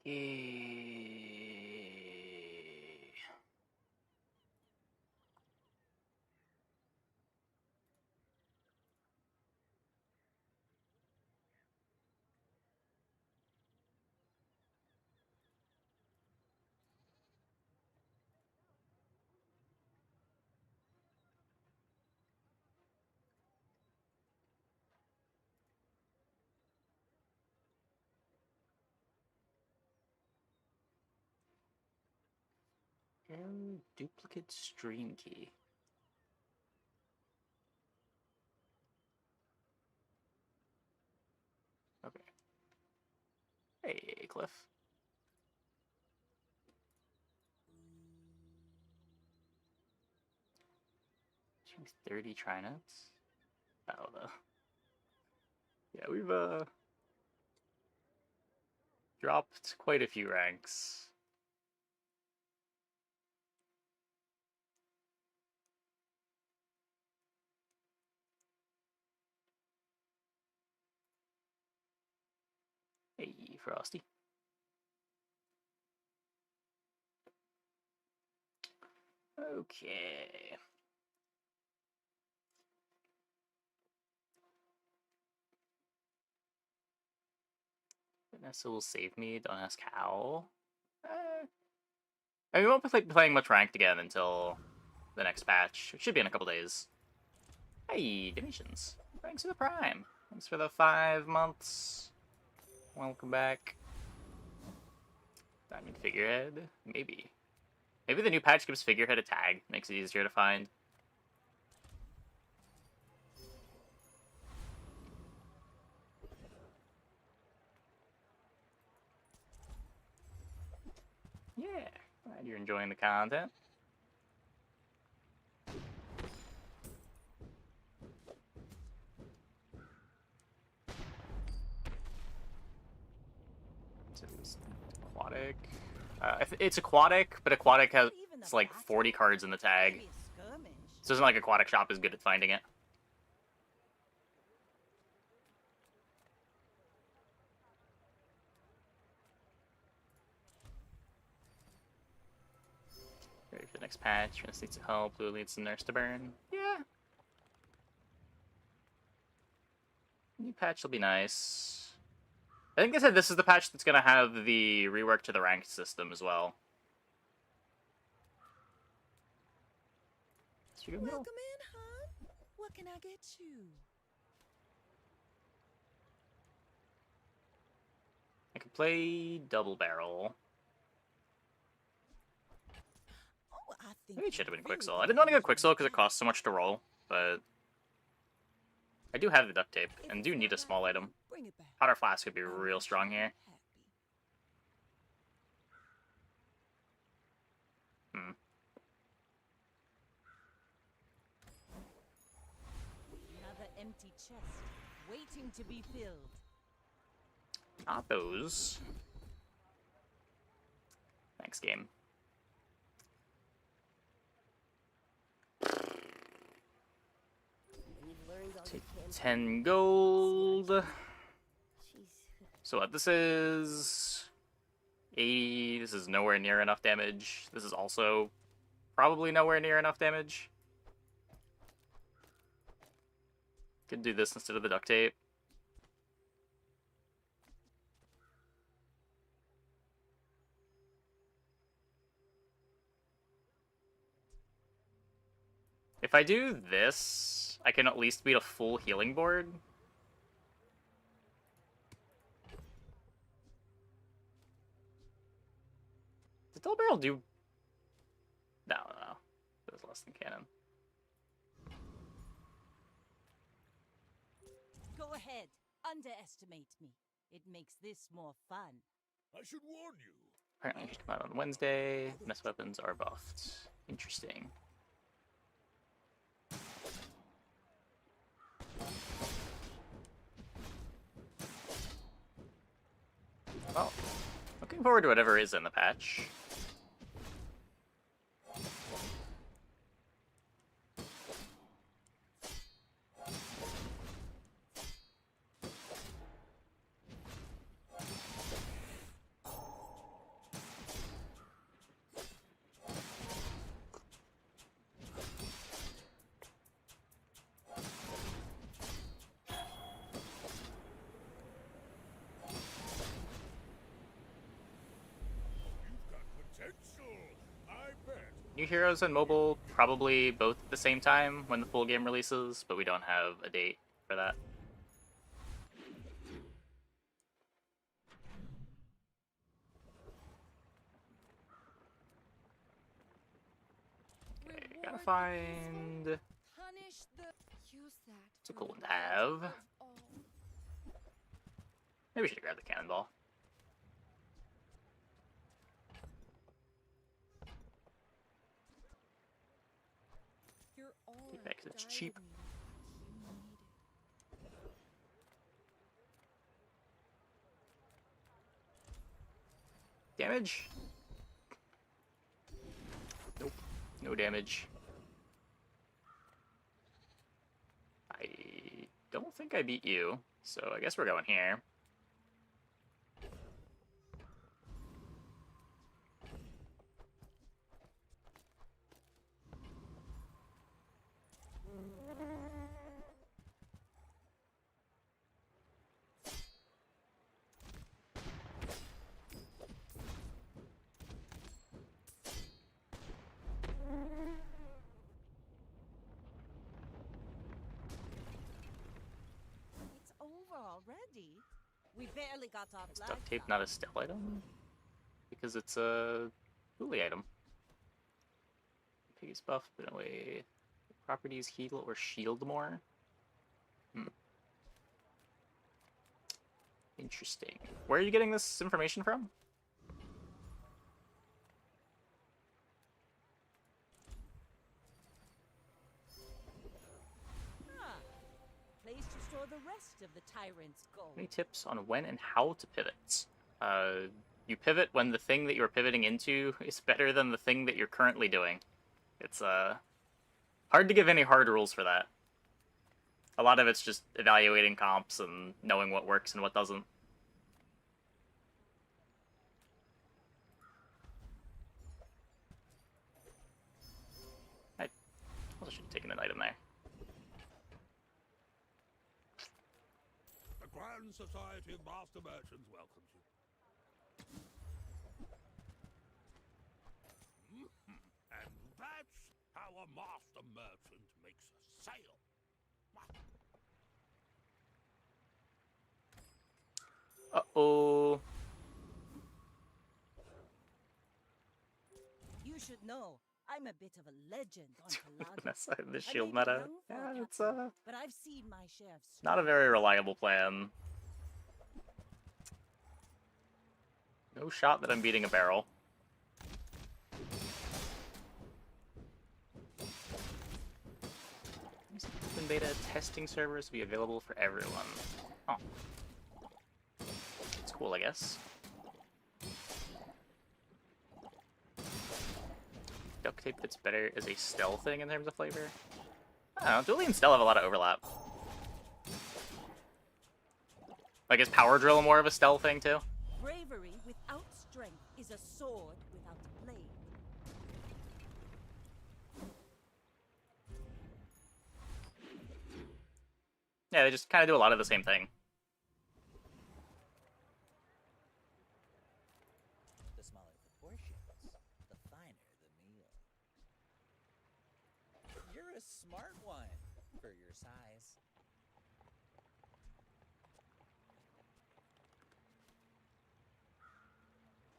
Okay. Error duplicate stream key. Okay. Hey, Cliff. Choose 30 trinuts. Oh, the. Yeah, we've dropped quite a few ranks. Hey, Frosty. Okay. Vanessa will save me. Don't ask how. I mean, we won't be playing much ranked again until the next patch. It should be in a couple days. Hey, Donations. Thanks for the Prime. Thanks for the 5 months. Welcome back. Diamond Figurehead? Maybe. Maybe the new patch gives Figurehead a tag. Makes it easier to find. Yeah. Glad you're enjoying the content. It's aquatic. It's aquatic, but aquatic has like 40 cards in the tag. So it's not like Aquatic Shop is good at finding it. Ready for the next patch. Venus needs some help. Blue needs some nurse to burn. Yeah. New patch will be nice. I think they said this is the patch that's going to have the rework to the ranked system as well. Welcome in, hon. What can I get you? I could play Double Barrel. Oh, I think Maybe it should have been really Quicksil. I didn't want to go enjoy Quicksil because it that. costs so much to roll, but I do have the duct tape If and it's do not need a small right, item. bring it back. Powder Flask would be I'll real make strong sure here. you're Hmm. happy. Another empty chest, waiting to be filled. Not those. Thanks, game. Take 10 gold. So what, this is 80. This is nowhere near enough damage. This is also probably nowhere near enough damage. Could do this instead of the duct tape. If I do this, I can at least beat a full healing board. Did Double Barrel do... No. It was less than cannon. Go ahead, underestimate me. It makes this more fun. I should warn you. Apparently, it should come out on Wednesday. Mess weapons are buffed. Interesting. Well, looking forward to whatever is in the patch. New Heroes and mobile probably both at the same time when the full game releases, but we don't have a date for that. Okay, gotta find... It's a cool one to have. Maybe we should grab the cannonball. Take that because it's cheap. Damage? Nope. No damage. I don't think I beat you, so I guess we're going here. It's over already. We barely got off Is last duct tape time. not a stealth item? Because it's a Uli item. Piggy's buff, but in a way, properties heal or shield more. Interesting. Where are you getting this information from? Ah, place to store the rest of the tyrant's gold. Any tips on when and how to pivot? You pivot when the thing that you're pivoting into is better than the thing that you're currently doing. It's hard to give any hard rules for that. A lot of it's just evaluating comps and knowing what works and what doesn't. I also should have taken an item there. The Grand Society of Master Merchants welcomes you. And that's how a Master Merchant makes a sale. Uh-oh. You should know, I'm a bit of a legend on Kalani. That's the I shield may be meta. young for a Yeah, it's captain, but I've seen my share of not a very reliable plan. No shot that I'm beating a barrel. Open beta testing servers will be available for everyone. Oh. It's cool, I guess. Duct tape fits better as a stealth thing in terms of flavor. I don't know, Dually and Stell have a lot of overlap. Like, is Power Drill more of a stealth thing, too? bravery without strength is a sword without a blade. Yeah, they just kind of do a lot of the same thing. The smaller the portions, the finer the meal. You're a smart one for your size.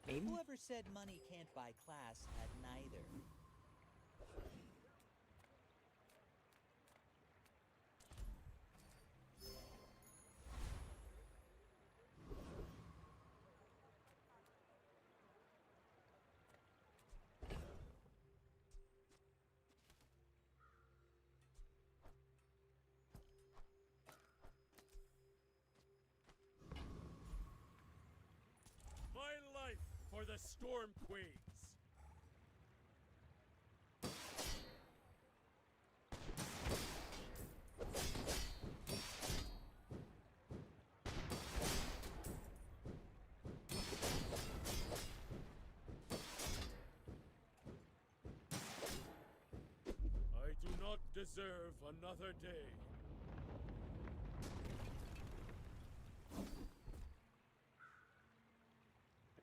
Maybe? Whoever said money can't buy class had neither. My life for the Storm Queens. I do not deserve another day.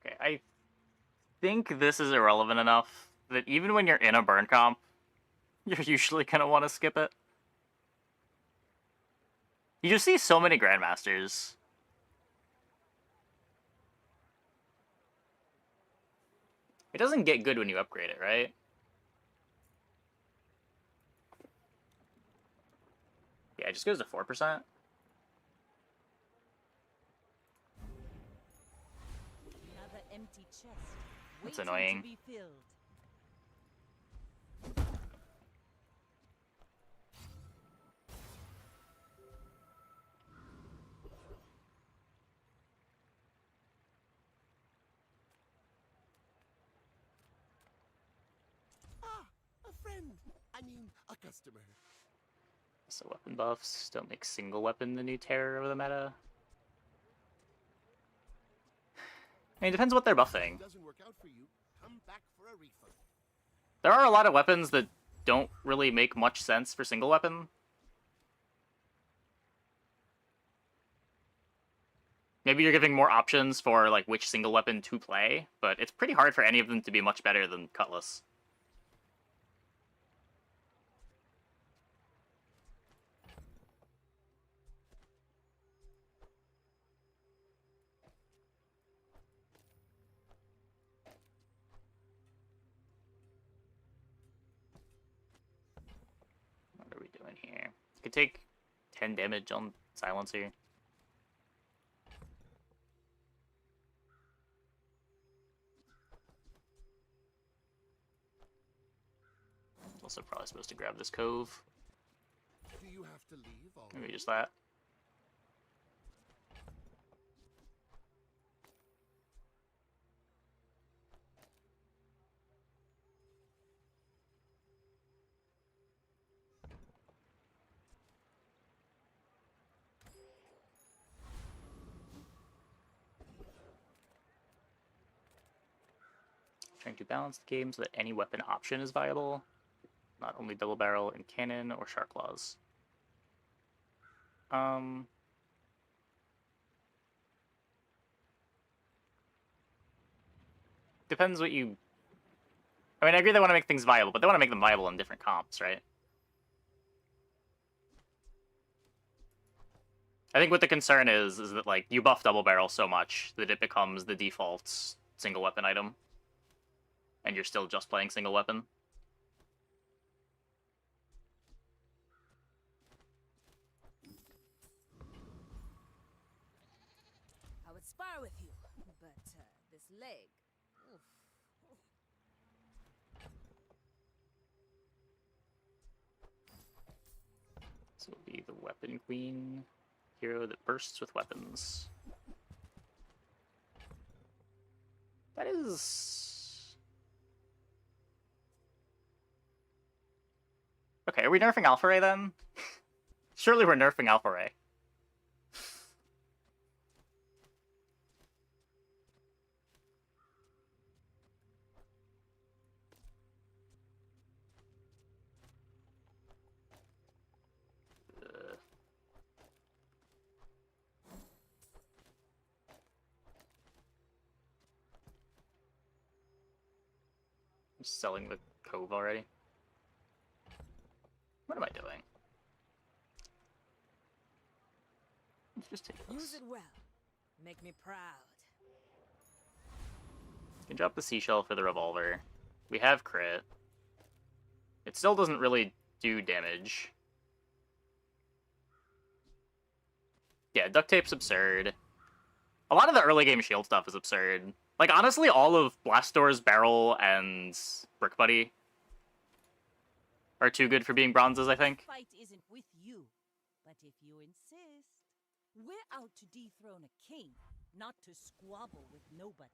Okay, I think this is irrelevant enough that even when you're in a burn comp, you're usually gonna want to skip it. You just see so many Grandmasters. It doesn't get good when you upgrade it, right? Yeah, it just goes to 4%. Another empty chest. That's waiting annoying. To be filled. Ah, a friend. I mean, a customer. So weapon buffs don't make single weapon the new terror of the meta. I mean, it depends what they're buffing. Doesn't work out for you. Come back for a refund. There are a lot of weapons that don't really make much sense for single weapon. Maybe you're giving more options for like which single weapon to play, but it's pretty hard for any of them to be much better than Cutlass. What are we doing here? Could take 10 damage on Silencer. Also probably supposed to grab this cove. Do you have to leave already? Maybe just that. Trying to balance the game so that any weapon option is viable, not only double barrel and cannon or shark claws. Depends what you... I mean, I agree they want to make things viable, but they want to make them viable in different comps, right? I think what the concern is that, like, you buff double barrel so much that it becomes the default single weapon item. And you're still just playing single weapon. I would spar with you, but this leg. Oof. So it'll be the Weapon Queen, hero that bursts with weapons. That is... Okay, are we nerfing Alpha Ray then? Surely we're nerfing Alpha Ray. I'm selling the cove already. What am I doing? Let's just take Use this. it well. Make me proud. You can drop the seashell for the revolver. We have crit. It still doesn't really do damage. Yeah, duct tape's absurd. A lot of the early game shield stuff is absurd. Like, honestly, all of Blastdoor's Barrel and Brick Buddy are too good for being bronzes, I think. Fight isn't with you, but if you insist, we're out to dethrone a king, not to squabble with nobodies.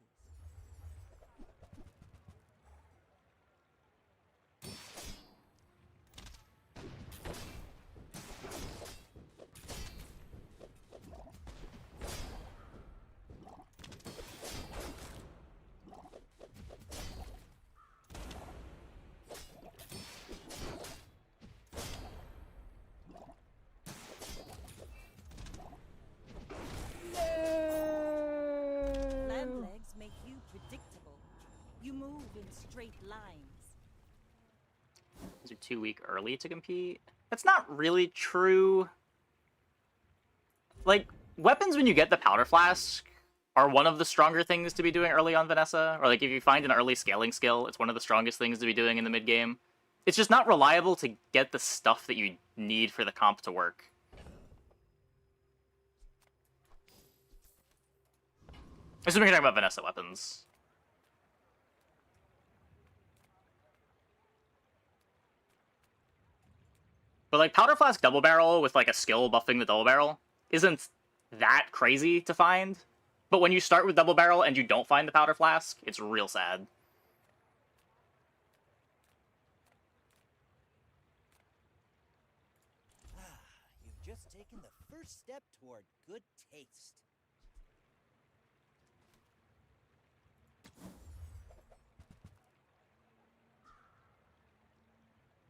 Land legs make you predictable. You move in straight lines. These are too weak early to compete. That's not really true. Like, weapons when you get the Powder Flask are one of the stronger things to be doing early on Vanessa. Or, like, if you find an early scaling skill, it's one of the strongest things to be doing in the mid-game. It's just not reliable to get the stuff that you need for the comp to work. Assuming you're talking about Vanessa weapons. But, like, Powder Flask Double Barrel with, like, a skill buffing the Double Barrel isn't that crazy to find. But when you start with Double Barrel and you don't find the Powder Flask, it's real sad. You've just taken the first step toward good taste.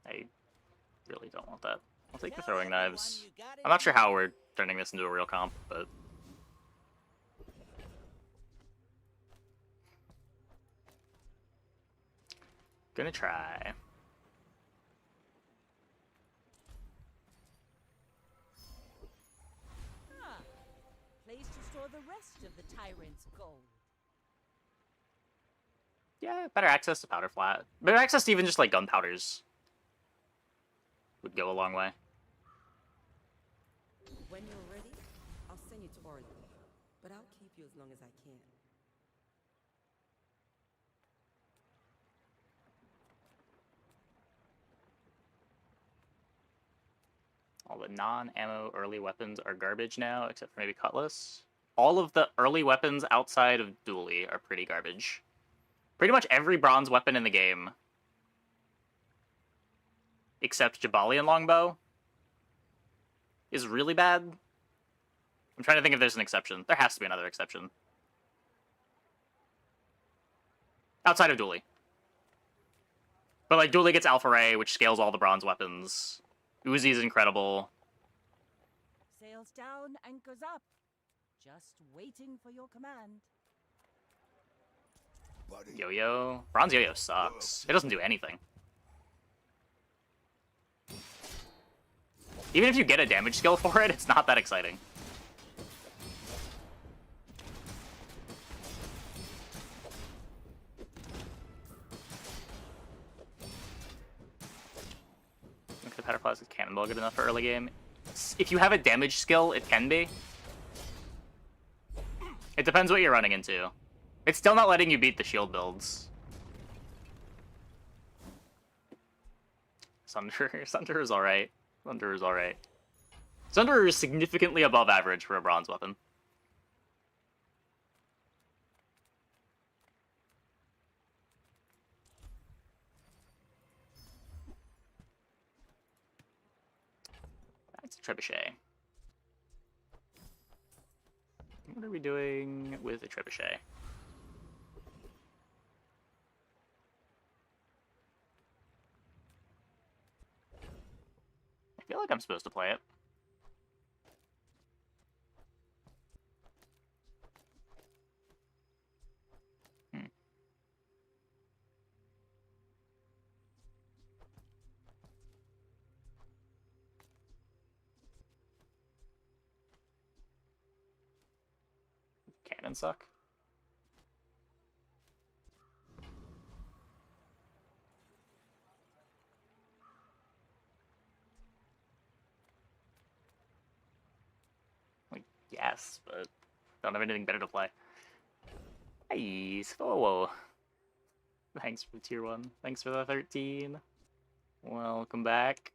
I really don't want that. I'll take the Tell throwing everyone knives. you got it I'm not sure made. how we're turning this into a real comp, but... Gonna try. Ah, place to store the rest of the tyrant's gold. Yeah, better access to powder flat. Better access to even just, like, gunpowders would go a long way. When you're ready, I'll send you to Orly. But I'll keep you as long as I can. All the non-ammo early weapons are garbage now, except for maybe Cutlass. All of the early weapons outside of Dually are pretty garbage. Pretty much every bronze weapon in the game, except Jabalian Longbow, is really bad. I'm trying to think if there's an exception. There has to be another exception. Outside of Dually. But, like, Dually gets Alpha Ray, which scales all the bronze weapons. Uzi is incredible. Sails down, anchors up. Just waiting for your command. Yo-Yo. Bronze Yo-Yo sucks. It doesn't do anything. Even if you get a damage skill for it, it's not that exciting. If the Powder Flask is Cannonball good enough for early game? If you have a damage skill, it can be. It depends what you're running into. It's still not letting you beat the shield builds. Sunder is alright. Sunder is alright. Sunder is significantly above average for a bronze weapon. That's a trebuchet. What are we doing with a trebuchet? I feel like I'm supposed to play it. Cannon suck. Like, yes, but don't have anything better to play. Nice. Whoa. Thanks for the tier 1. Thanks for the 13. Welcome back.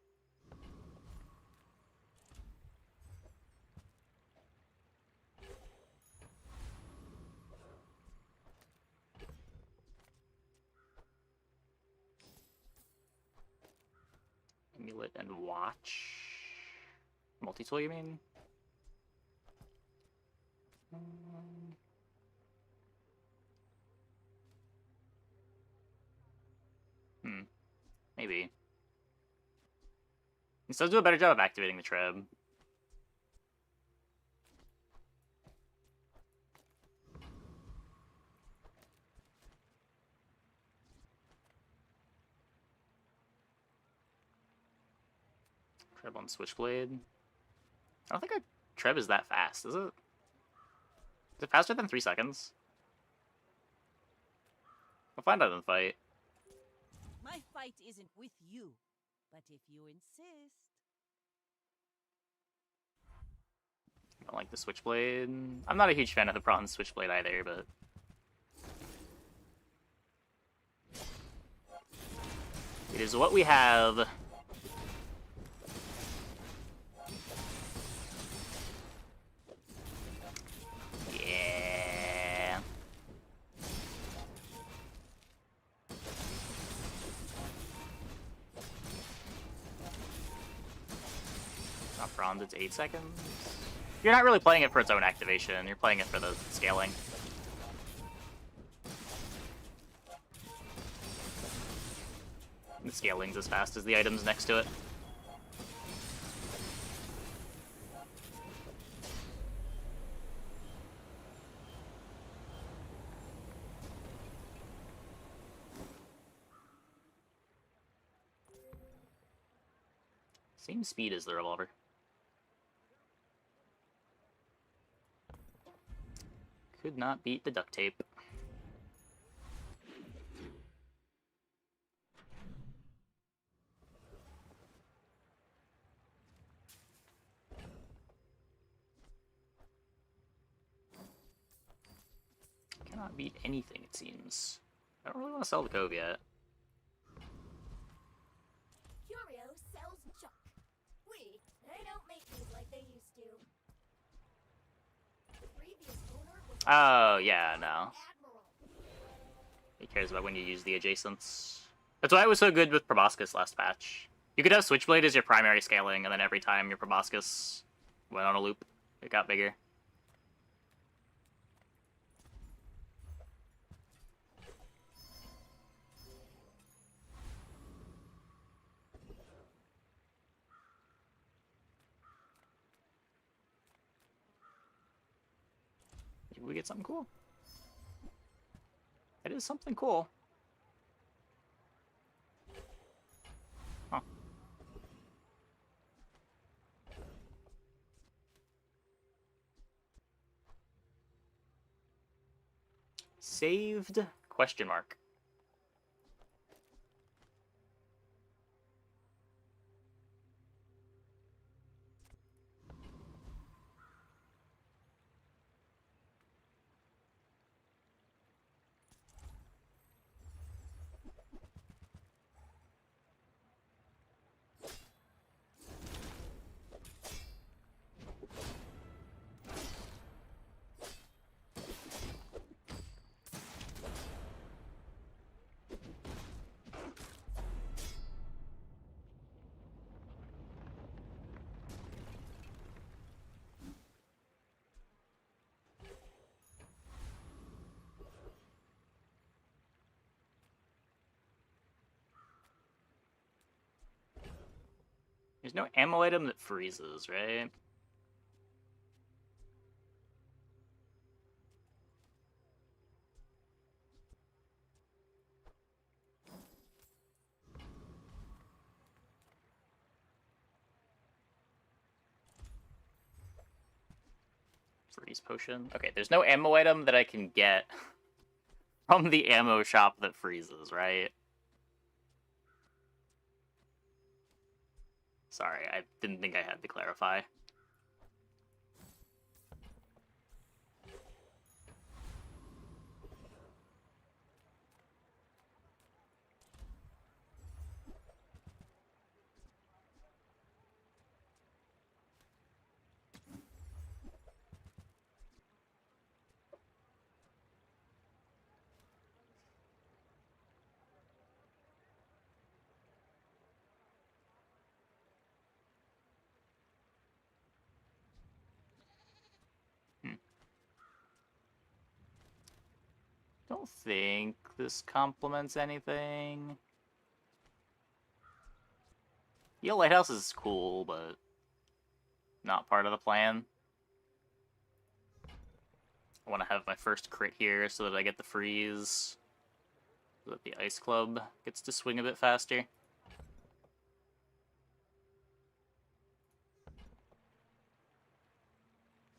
Amulet and watch. Multi-tool, you mean? Maybe. He does do a better job of activating the treb. Treb on Switchblade. I don't think a Treb is that fast, is it? Is it faster than 3 seconds? We'll find out in the fight. My fight isn't with you, but if you insist. I don't like the Switchblade. I'm not a huge fan of the bronze Switchblade either, but... it is what we have. Yeah. Not bronze, it's 8 seconds. You're not really playing it for its own activation, you're playing it for the scaling. The scaling's as fast as the items next to it. Same speed as the revolver. Could not beat the duct tape. Cannot beat anything, it seems. I don't really want to sell the Cove yet. Curio sells junk. They don't make these like they used to. The previous owner was Oh, yeah, no. admiral. He cares about when you use the adjacents. That's why it was so good with Proboscis last patch. You could have Switchblade as your primary scaling, and then every time your Proboscis went on a loop, it got bigger. Maybe we get something cool. It is something cool. Huh. Saved? Question mark. There's no ammo item that freezes, right? Freeze potion. Okay, there's no ammo item that I can get from the ammo shop that freezes, right? Sorry, I didn't think I had to clarify. Don't think this complements anything. Yellow Lighthouse is cool, but not part of the plan. I want to have my first crit here so that I get the freeze. So that the Ice Club gets to swing a bit faster.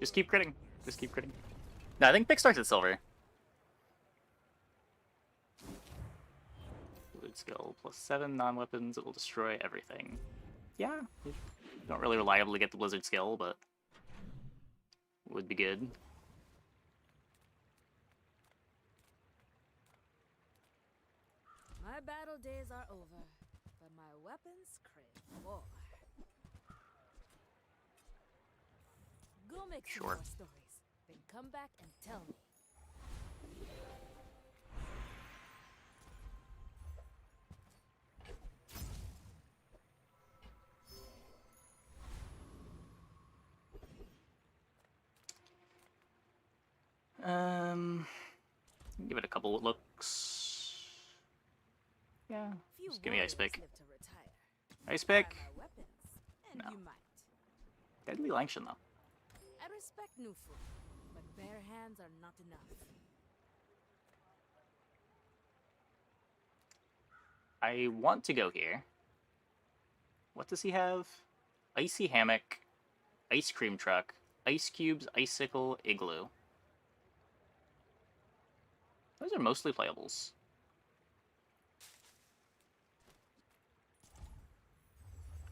Just keep critting. Just keep critting. No, I think pick starts at silver. Loot skill +7 non-weapons. It will destroy everything. Yeah, you don't really reliably get the blizzard skill, but would be good. My battle days are over, but my weapons crave more. Go make some Sure. more stories, then come back and tell me. Give it a couple looks. Yeah, Few just give me ice warriors pick. live to retire. Ice Try pick. my weapons, and No. you might. Deadly Langshan though. I respect new food, but bare hands are not enough. I want to go here. What does he have? Icy hammock, ice cream truck, ice cubes, icicle, igloo. Those are mostly playables.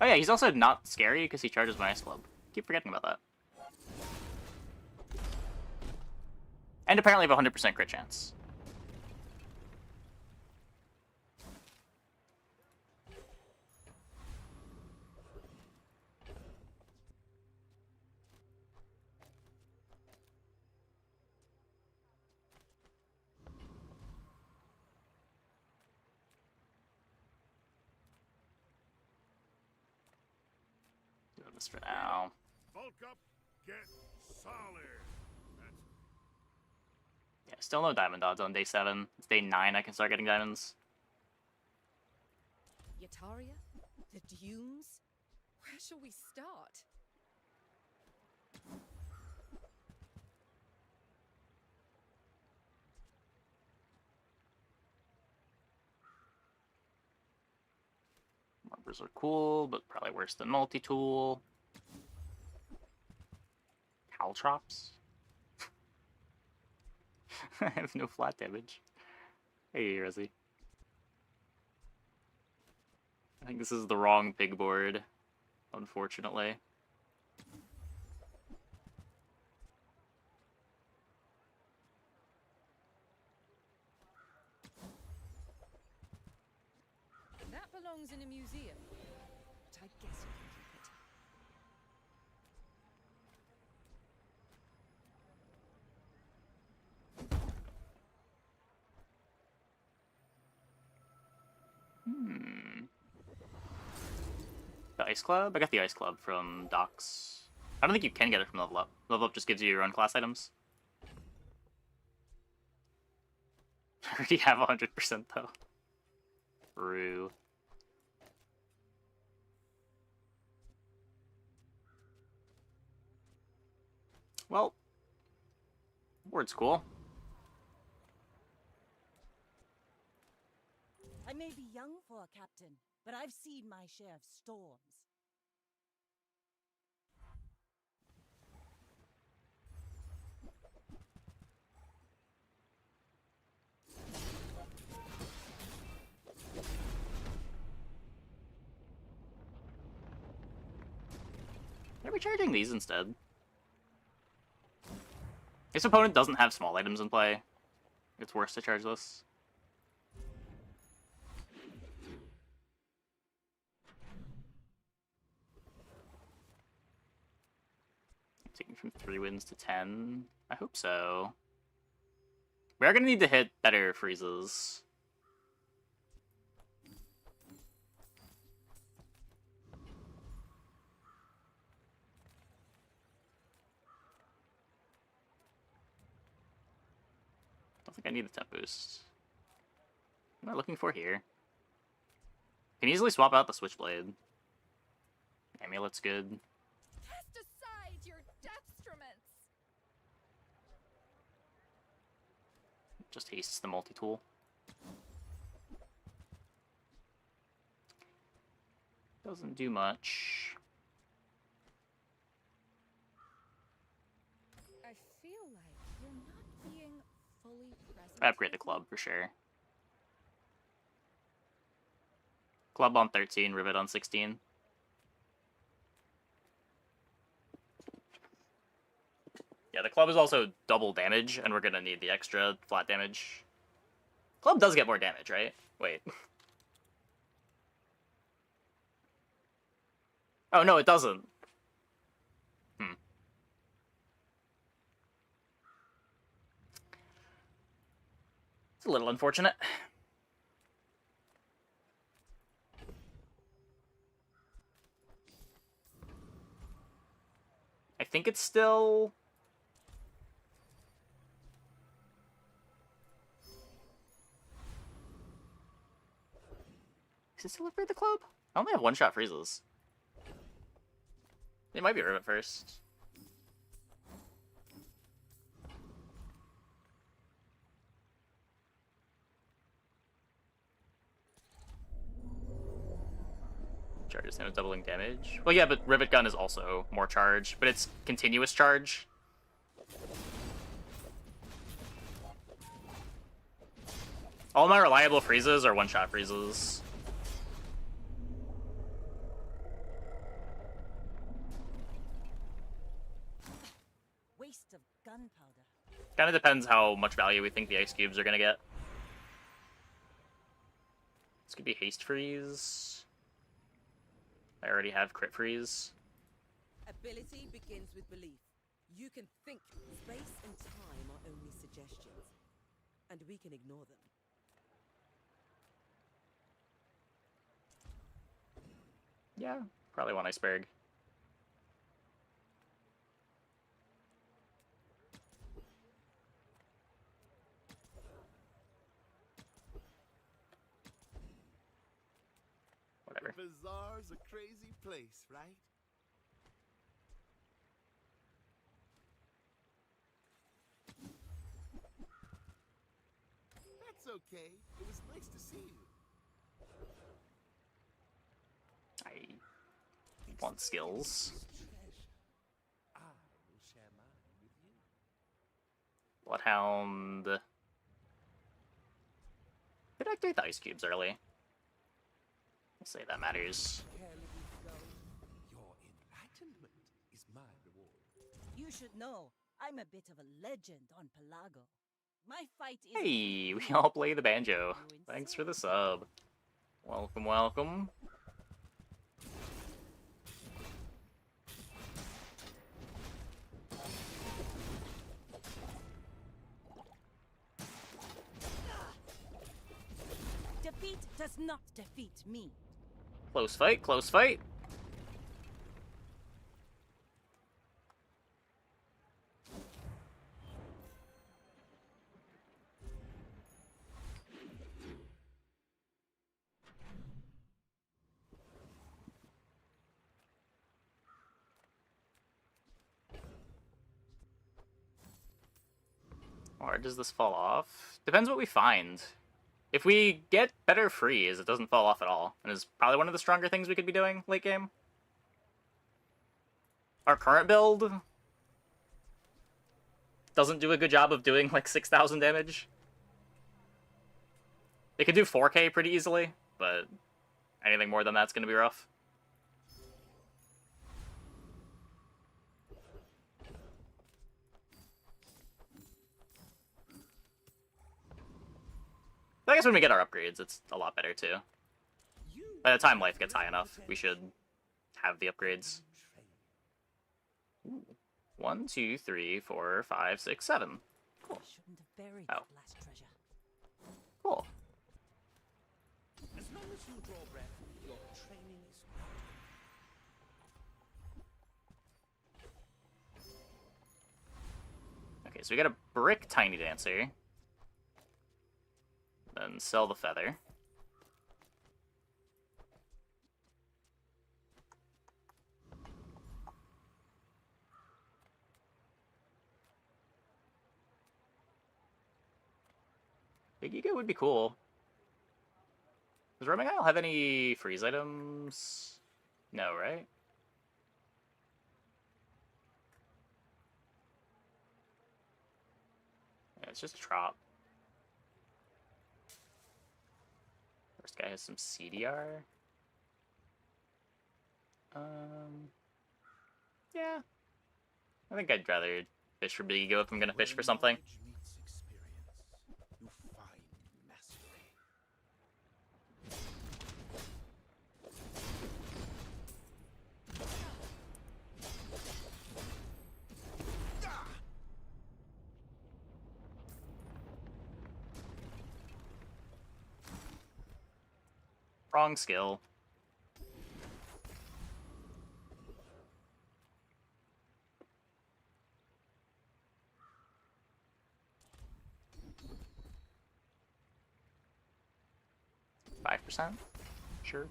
Oh yeah, he's also not scary because he charges my ice club. Keep forgetting about that. And apparently have a 100% crit chance. Do this for now. Bulk up, get solid. That's Yeah, still no diamond odds on day 7. It's day 9 I can start getting diamonds. Yataria? The Dunes? Where shall we start? Markers are cool, but probably worse than multi-tool. Caltrops? I have no flat damage. Hey, Resi. I think this is the wrong pig board, unfortunately. That belongs in a museum. But I guess you can keep it. The Ice Club? I got the Ice Club from Docs. I don't think you can get it from Level Up. Level Up just gives you your own class items. I already have 100% though. Rue. Well, board's cool. I may be young for a captain, but I've seen my share of storms. Are we charging these instead? This opponent doesn't have small items in play. It's worse to charge this. Taking from 3 wins to 10. I hope so. We are going to need to hit better freezes. Don't think I need the temp boost. What am I looking for here? Can easily swap out the switchblade. Amulet's good. Cast aside your destruments! Just hastes the multi-tool. Doesn't do much. upgrade the club for sure. Club on 13, Rivet on 16. Yeah, the club is also double damage, and we're gonna need the extra flat damage. Club does get more damage, right? Wait. Oh, no, it doesn't. It's a little unfortunate. I think it's still... Is it still upgrade the club? I only have one-shot freezes. It might be Rivet first. Charges him with doubling damage. Well, yeah, but Rivet Gun is also more charge, but it's continuous charge. All my reliable freezes are one-shot freezes. Waste of gunpowder. Kind of depends how much value we think the ice cubes are gonna get. This could be haste freeze. I already have crit freeze. Ability begins with belief. You can think. Space and time are only suggestions, and we can ignore them. Yeah, probably one iceberg. Whatever. Bazaar's a crazy place, right? That's okay. It was nice to see you. I want skills. I will share mine with you. Bloodhound. Did I activate the ice cubes early? I'll say that matters. Carelessly go. Your enlightenment is my reward. You should know, I'm a bit of a legend on Pelago. My fight is... Hey, we all play the banjo. Thanks for the sub. Welcome, welcome. Defeat does not defeat me. Close fight, close fight. Or does this fall off? Depends what we find. If we get better freeze, it doesn't fall off at all, and is probably one of the stronger things we could be doing late game. Our current build doesn't do a good job of doing like 6,000 damage. It could do 4K pretty easily, but anything more than that's going to be rough. I guess when we get our upgrades, it's a lot better too. By the time life gets high enough, we should have the upgrades. Ooh. 1, 2, 3, 4, 5, 6, 7. Cool. Shouldn't have buried Oh. that last treasure. Cool. As long as you draw breath, your training is good. Okay, so we got a brick Tiny Dancer. Then sell the feather. Big Ego would be cool. Does Roaming Isle have any freeze items? No, right? Yeah, it's just a trop. guy has some CDR. Yeah. I think I'd rather fish for big ego if I'm gonna fish for something. Knowledge meets experience. You find mastery. Wrong skill. %? Sure.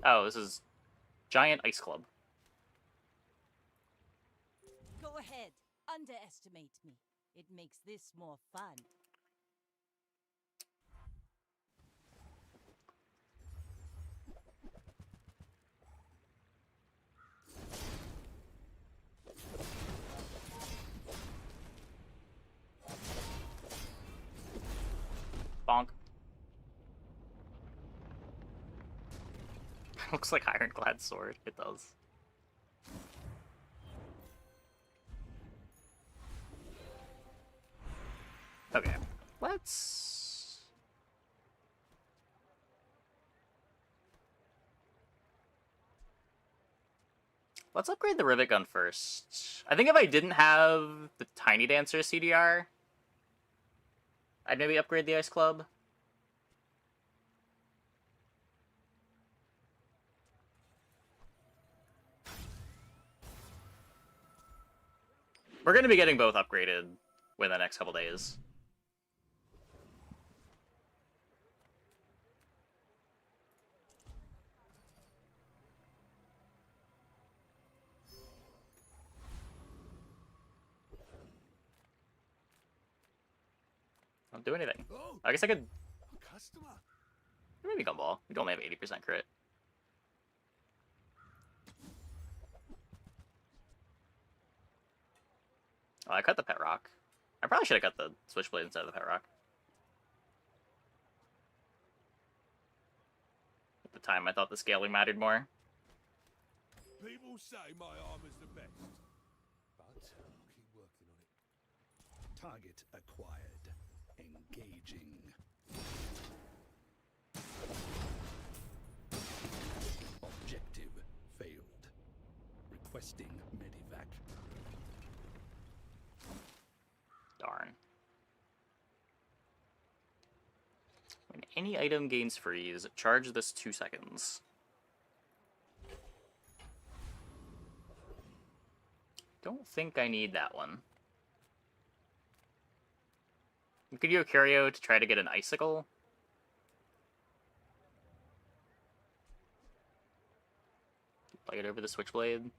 Oh, this is Giant Ice Club. Go ahead. Underestimate me. It makes this more fun. Bonk. Looks like Ironclad Sword. It does. Okay, let's... Let's upgrade the Rivet Gun first. I think if I didn't have the Tiny Dancer CDR, I'd maybe upgrade the Ice Club. We're going to be getting both upgraded within the next couple days. Don't do anything. Oh, I guess I could a customer. maybe Gumball. We only have 80% crit. Oh, I cut the Pet Rock. I probably should have cut the Switchblade instead of the Pet Rock. At the time, I thought the scaling mattered more. People say my armor's the best, but I'll keep working on it. Target acquired. Engaging. Objective failed. Requesting medevac. Darn. When any item gains freeze, charge this 2 seconds. Don't think I need that one. We could do a Curio to try to get an Icicle. Play it over the Switchblade.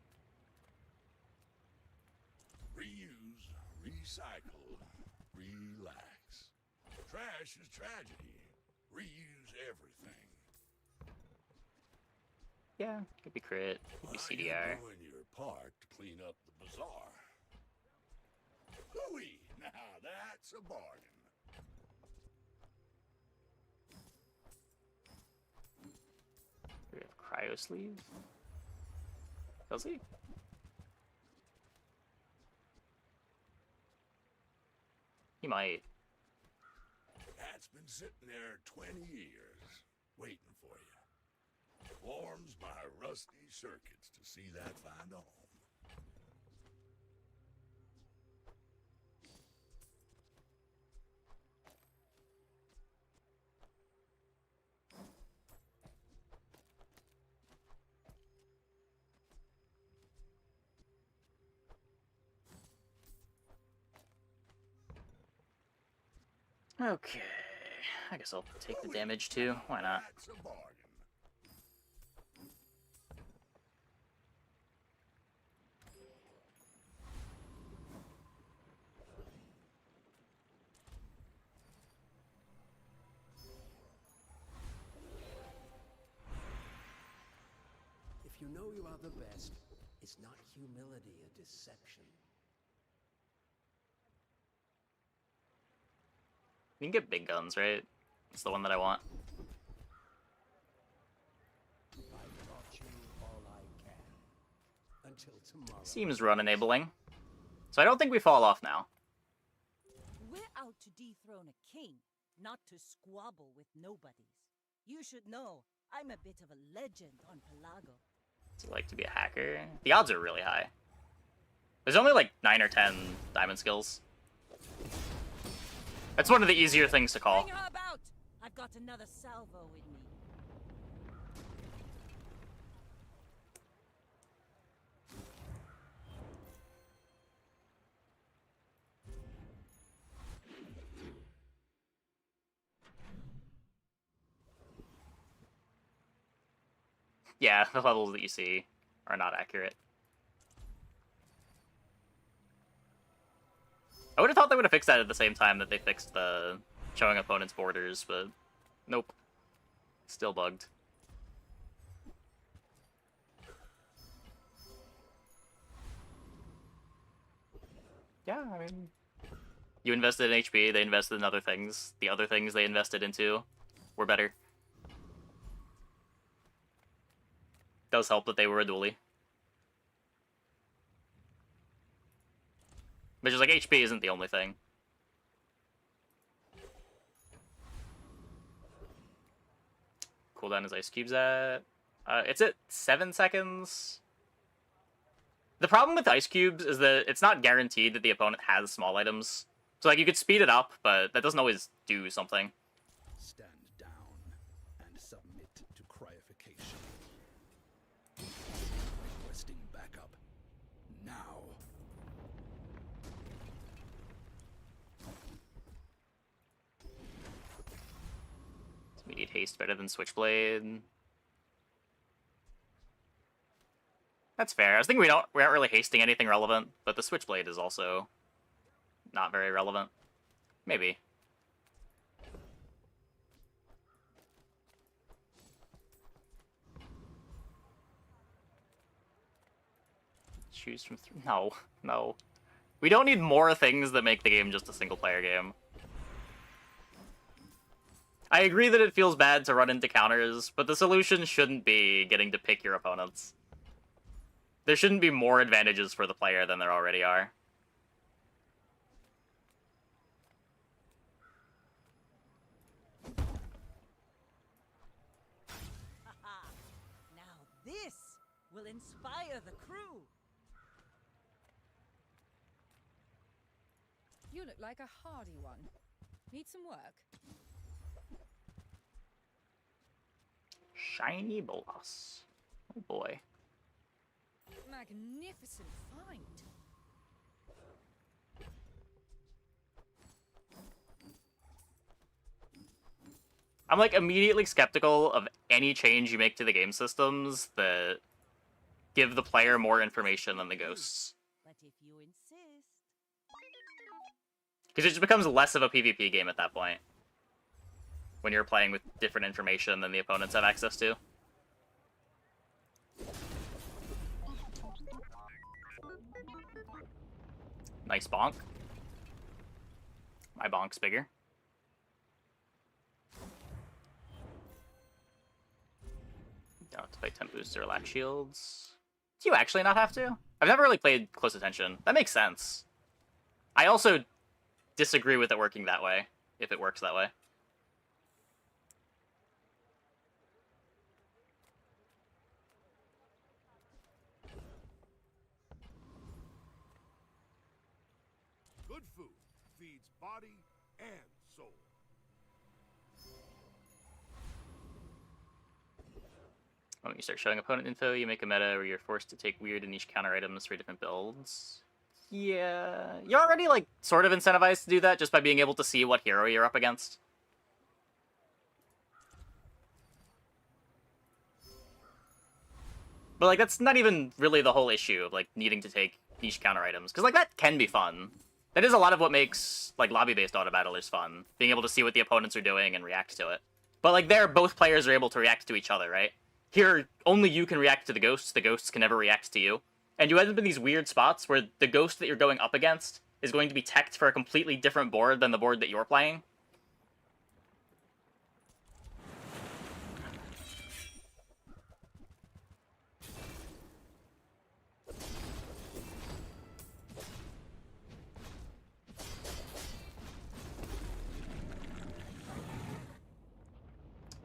Reuse, recycle, relax. Trash is tragedy. Reuse everything. Yeah, could be crit, could be CDR. Doing your part to clean up the bazaar. Hooey! Now that's a bargain. We have Cryo Sleeve. Does he? He might. Cat's been sitting there 20 years, waiting for you. Warms my rusty circuits to see that find a home. Okay. I guess I'll take the damage too. Why not? That's a bargain. If you know you are the best, is not humility a deception? You can get big guns, right? It's the one that I want. I've taught you all I can. Until tomorrow. Seems run enabling. So I don't think we fall off now. We're out to dethrone a king, not to squabble with nobodies. You should know, I'm a bit of a legend on Pelago. Does it like to be a hacker? The odds are really high. There's only like 9 or 10 diamond skills. That's one of the easier things to call. Bring her about! I've got another salvo with me. Yeah, the levels that you see are not accurate. I would have thought they would have fixed that at the same time that they fixed the showing opponents' borders, but nope. Still bugged. Yeah, I mean... You invested in HP, they invested in other things. The other things they invested into were better. Does help that they were a dually. But just like HP isn't the only thing. Cooldown is ice cubes at... it's at 7 seconds. The problem with ice cubes is that it's not guaranteed that the opponent has small items. So like you could speed it up, but that doesn't always do something. Stand down and submit to cryification. Requesting backup. Now. Is immediate haste better than Switchblade? That's fair. I was thinking we aren't really hasting anything relevant, but the Switchblade is also not very relevant. Maybe. Choose from three. No, no. We don't need more things that make the game just a single-player game. I agree that it feels bad to run into counters, but the solution shouldn't be getting to pick your opponents. There shouldn't be more advantages for the player than there already are. Now this will inspire the crew. You look like a hardy one. Need some work? Shiny Bolas. Oh boy. Magnificent find. I'm like immediately skeptical of any change you make to the game systems that give the player more information than the ghosts. But if you insist... Because it just becomes less of a PvP game at that point. When you're playing with different information than the opponents have access to. Nice bonk. My bonk's bigger. Don't have to play temp boosts or lack shields. Do you actually not have to? I've never really played close attention. That makes sense. I also disagree with it working that way, if it works that way. Good food feeds body and soul. When you start showing opponent info, you make a meta where you're forced to take weird and niche counter items for different builds. Yeah, you're already, like, sort of incentivized to do that just by being able to see what hero you're up against. But, like, that's not even really the whole issue of, like, needing to take niche counter items. Because, like, that can be fun. That is a lot of what makes, like, lobby-based auto battlers fun. Being able to see what the opponents are doing and react to it. But, like, there, both players are able to react to each other, right? here only you can react to the ghosts can never react to you. And you end up in these weird spots where the ghost that you're going up against is going to be teched for a completely different board than the board that you're playing.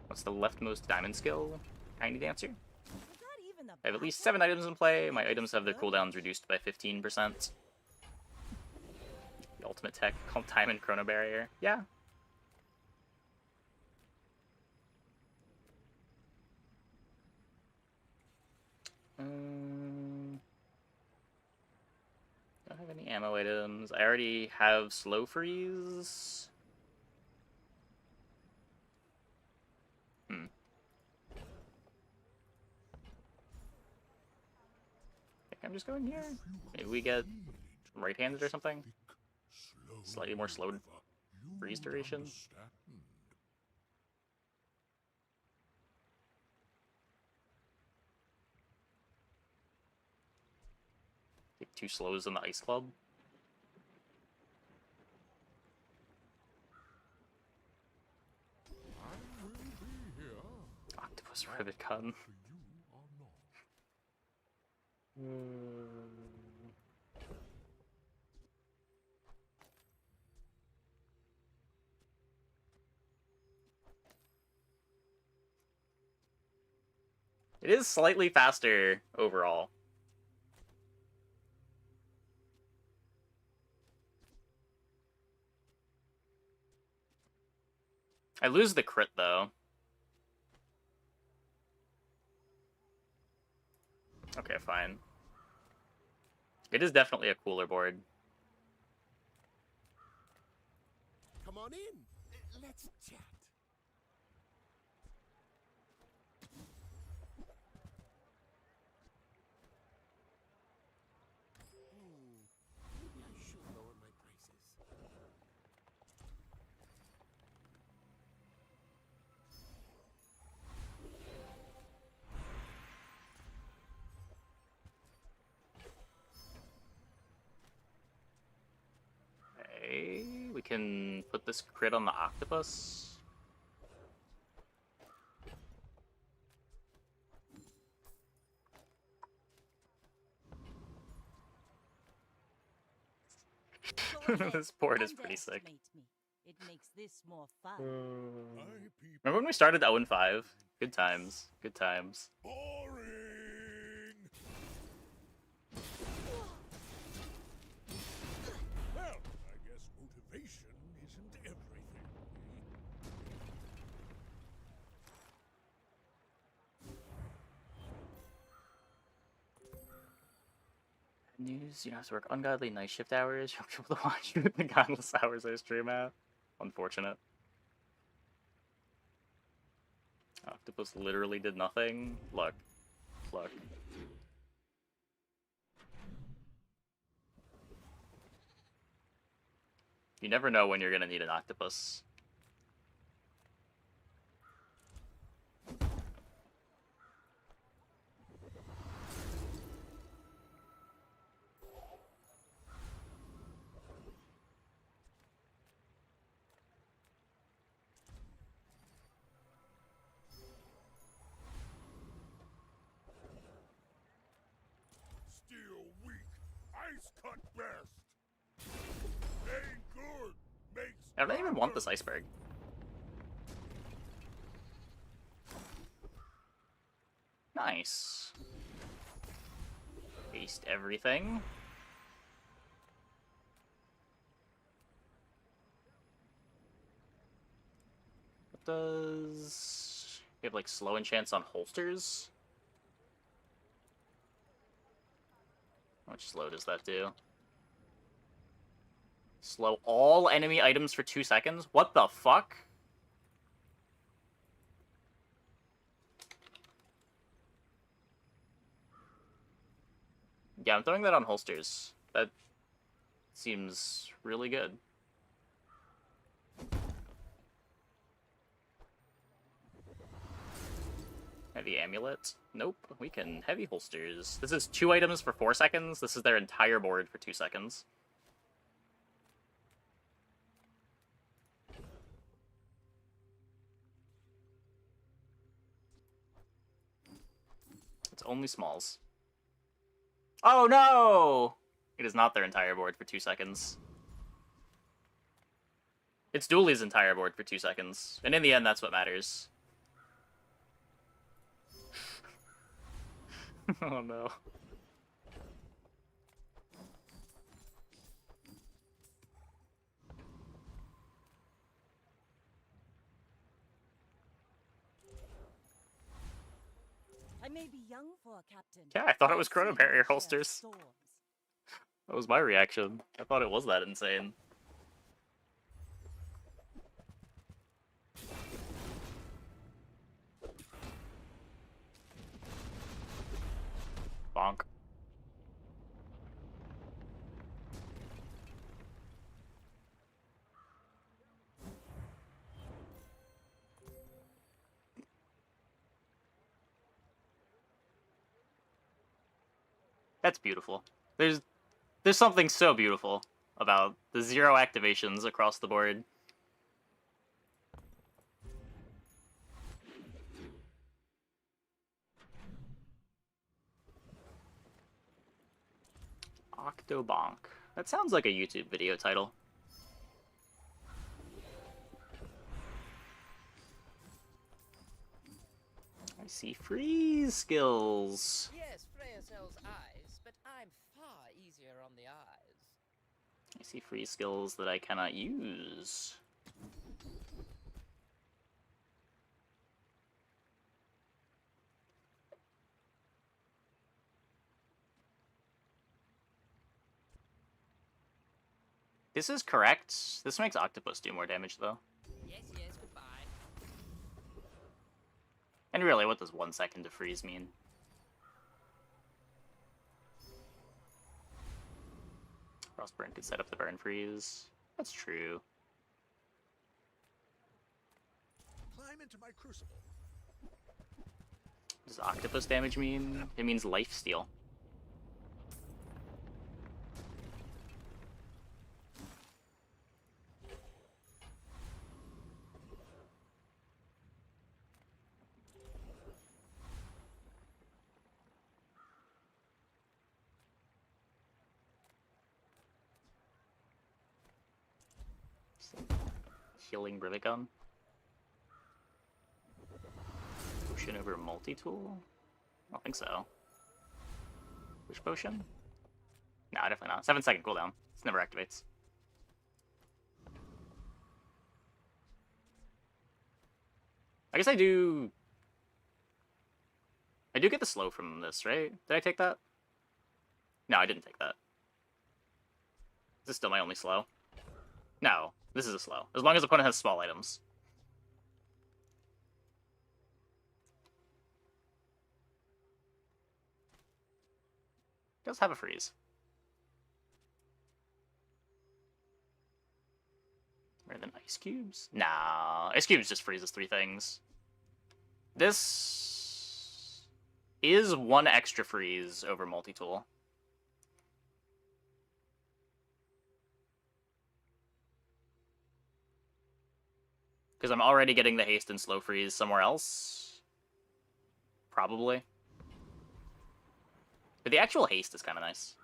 What's the leftmost diamond skill? Tiny Dancer? I have at least 7 items in play. My items have their cooldowns reduced by 15%. The ultimate tech called Time and Chrono Barrier. Yeah. Don't have any ammo items. I already have Slow Freeze. I'm just going here. Maybe we get right-handed or something. Slightly more slow freeze duration. Take 2 slows in the Ice Club. Octopus Rivet Gun. It is slightly faster overall. I lose the crit though. Okay, fine. It is definitely a cooler board. Come on in. Let's chat. Maybe I should lower my prices. Okay, we can put this crit on the octopus. This board is pretty sick. It makes this more fun. Remember when we started 0-5? Good times. Good times. Boring. Well, I guess motivation isn't everything. News, you don't have to work ungodly night shift hours. You'll be able to watch you at the godless hours I stream at. Unfortunate. Octopus literally did nothing. Look. Look. You never know when you're gonna need an octopus. Still weak. Ice cut best. Ain't good. Makes. I don't even want this iceberg. Nice. Waste everything. What does... We have like slow enchants on holsters? How much slow does that do? Slow all enemy items for 2 seconds? What the fuck? Yeah, I'm throwing that on holsters. That seems really good. Heavy amulet. Nope. We can heavy holsters. This is 2 items for 4 seconds. This is their entire board for 2 seconds. It's only smalls. Oh no! It is not their entire board for 2 seconds. It's Dooley's entire board for 2 seconds. And in the end, that's what matters. Oh no. I may be young for a captain. Yeah, I thought but it was I've Chrono seen Barrier my share of holsters. storms. That was my reaction. I thought it was that insane. Bonk. That's beautiful. There's something so beautiful about the 0 activations across the board. Octobonk. That sounds like a YouTube video title. I see freeze skills. Yes, Freya sells eyes, but I'm far easier on the eyes. I see freeze skills that I cannot use. This is correct. This makes Octopus do more damage, though. Yes, goodbye. And really, what does 1 second to freeze mean? Frostburn could set up the burn freeze. That's true. Climb into my crucible. Does Octopus damage mean? It means life steal. Healing Rivet Gun. Potion over multi-tool? I don't think so. Which potion? No, definitely not. 7-second cooldown. This never activates. I guess I do get the slow from this, right? Did I take that? No, I didn't take that. Is this still my only slow? No, this is a slow. As long as the opponent has small items. It does have a freeze. Rather than ice cubes? Nah, ice cubes just freezes 3 things. This is 1 extra freeze over multi-tool. Because I'm already getting the haste and slow freeze somewhere else. Probably. But the actual haste is kind of nice.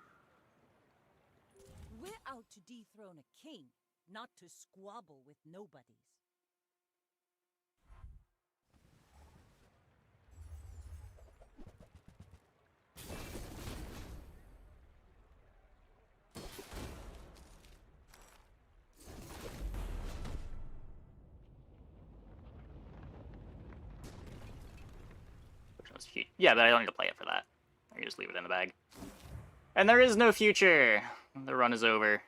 We're out to dethrone a king, not to squabble with nobodies. Yeah, but I don't need to play it for that. I can just leave it in the bag. And there is no future! The run is over.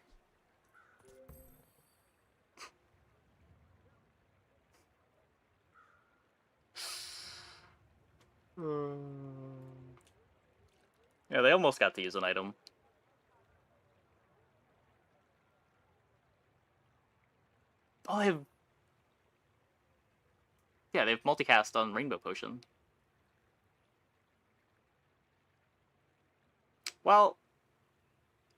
Yeah, they almost got to use an item. Oh, they have... Yeah, they have multicast on Rainbow Potion. Well,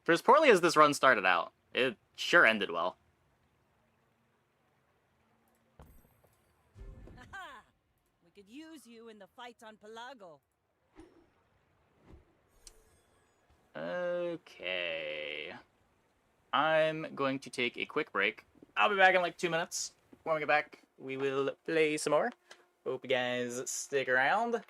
for as poorly as this run started out, it sure ended well. Haha! We could use you in the fight on Pelago. Okay. I'm going to take a quick break. I'll be back in like 2 minutes. When we get back, we will play some more. Hope you guys stick around.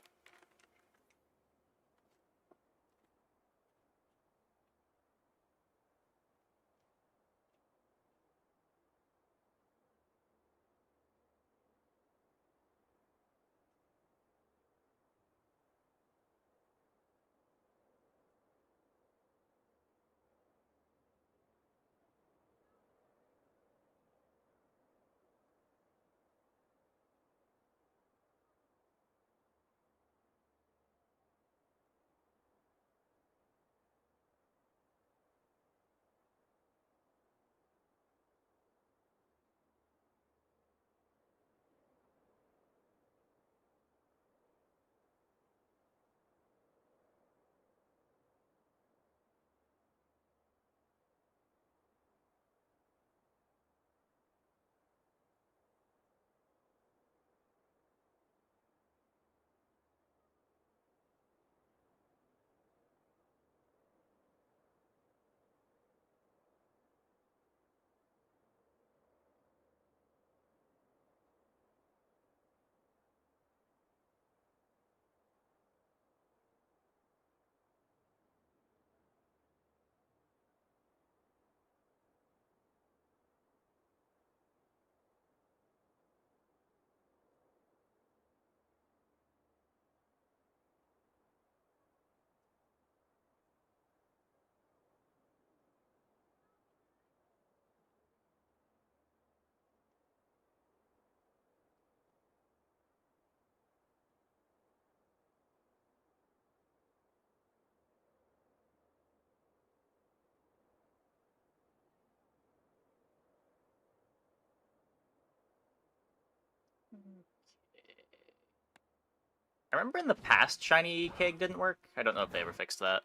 I remember in the past shiny keg didn't work. I don't know if they ever fixed that.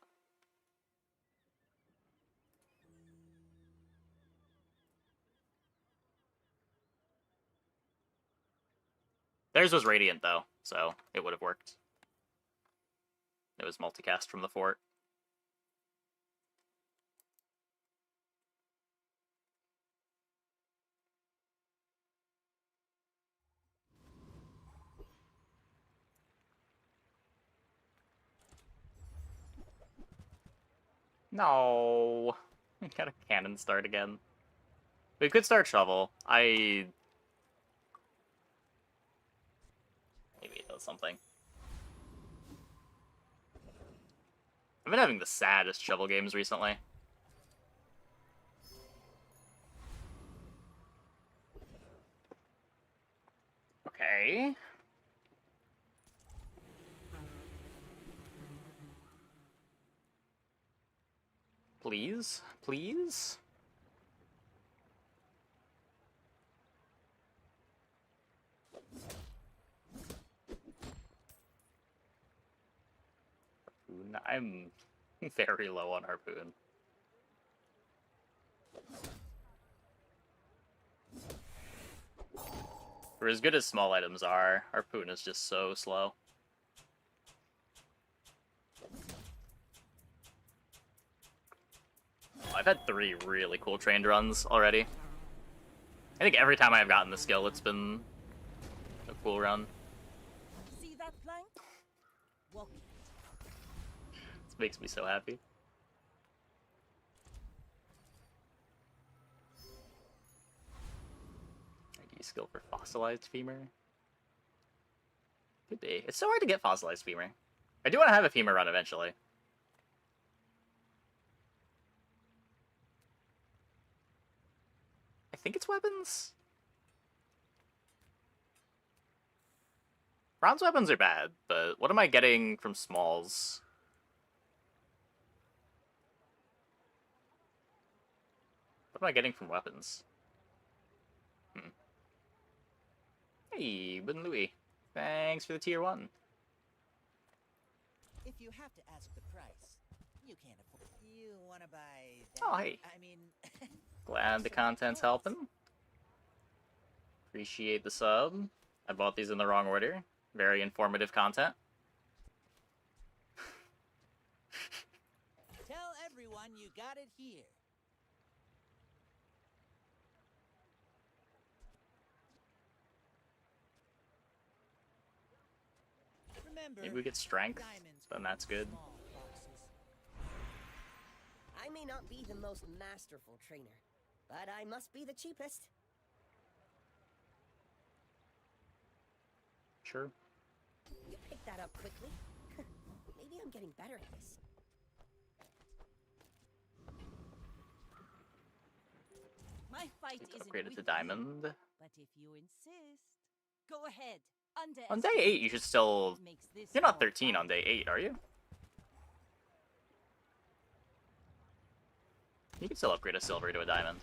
Theirs was Radiant, though, so it would have worked. It was multicast from the fort. No. Got a cannon start again. We could start shovel. Maybe it does something. I've been having the saddest shovel games recently. Okay. Please? Please? Harpoon. I'm very low on Harpoon. For as good as small items are, Harpoon is just so slow. I've had 3 really cool trained runs already. I think every time I've gotten the skill, it's been a cool run. See that plank? Walk it. This makes me so happy. ID skill for fossilized femur. Could be. It's so hard to get fossilized femur. I do want to have a femur run eventually. I think it's weapons. Bronze weapons are bad, but what am I getting from smalls? What am I getting from weapons? Hey, Bun Louie. Thanks for the tier 1. If you have to ask the price, You can't afford. You wanna buy that? Oh, hey. I mean, Glad the content's helping. Appreciate the sub. I bought these in the wrong order. Very informative content. tell everyone you got it here. Remember, Maybe we get strength, diamonds then come that's in good. small boxes. I may not be the most masterful trainer, but I must be the cheapest. Sure. You picked that up quickly. Maybe I'm getting better at this. My fight It's isn't upgraded with to you, diamond. but if you insist, go ahead. On day 8, you should still... Makes this You're not more 13 on fun. day 8, are you? You can still upgrade a silver to a diamond.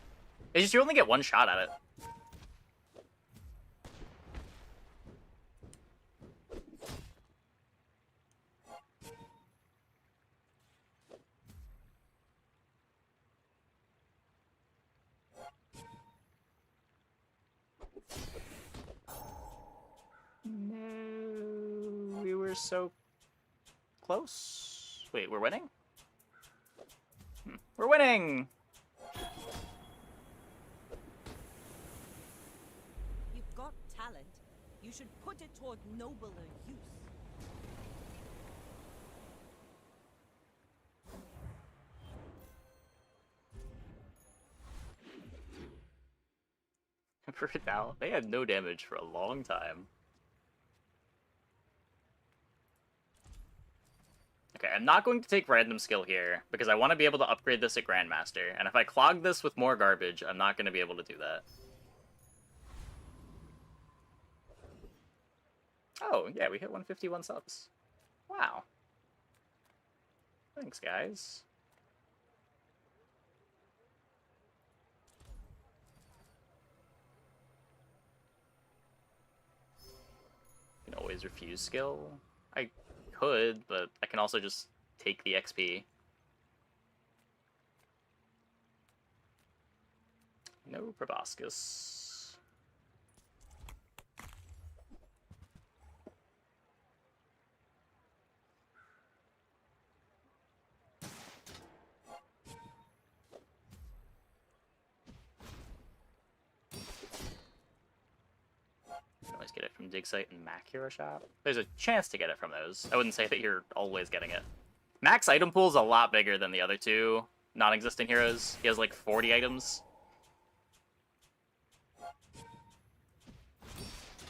It's just you only get one shot at it. No, we were so close. Wait, we're winning? We're winning! You've got talent. You should put it toward nobler use. For now, they had no damage for a long time. Okay, I'm not going to take random skill here, because I want to be able to upgrade this at Grandmaster, and if I clog this with more garbage, I'm not going to be able to do that. Oh, yeah, we hit 151 subs. Wow. Thanks, guys. You can always refuse skill. I could, but I can also just take the XP. No proboscis. You can always get it from Dig Site and Mac Hero Shop. There's a chance to get it from those. I wouldn't say that you're always getting it. Mac's item pool is a lot bigger than the other two non-existent heroes. He has like 40 items.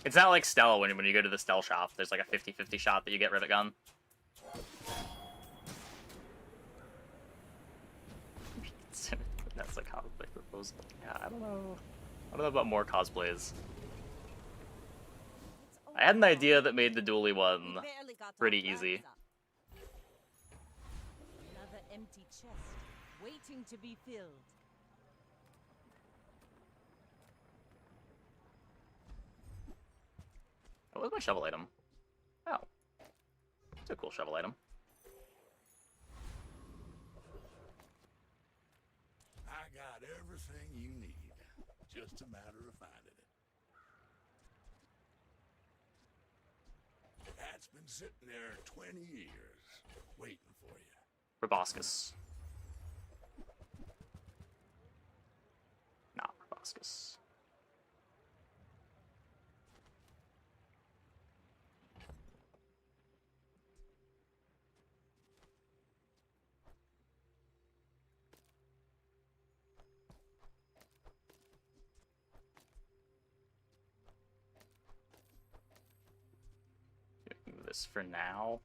It's not like Stella when you go to the Stell shop, there's like a 50-50 shot that you get Rivet Gun. That's a cosplay proposal. Yeah, I don't know. I don't know about more cosplays. I had an idea that made the dually one Barely got our pretty plans easy. up. Another empty chest, waiting to be filled. What was my shovel item? Oh. It's a cool shovel item. I got everything you need. Just a matter of finding it. That's been sitting there 20 years, waiting for you. Proboscis. Not proboscis. Do this for now.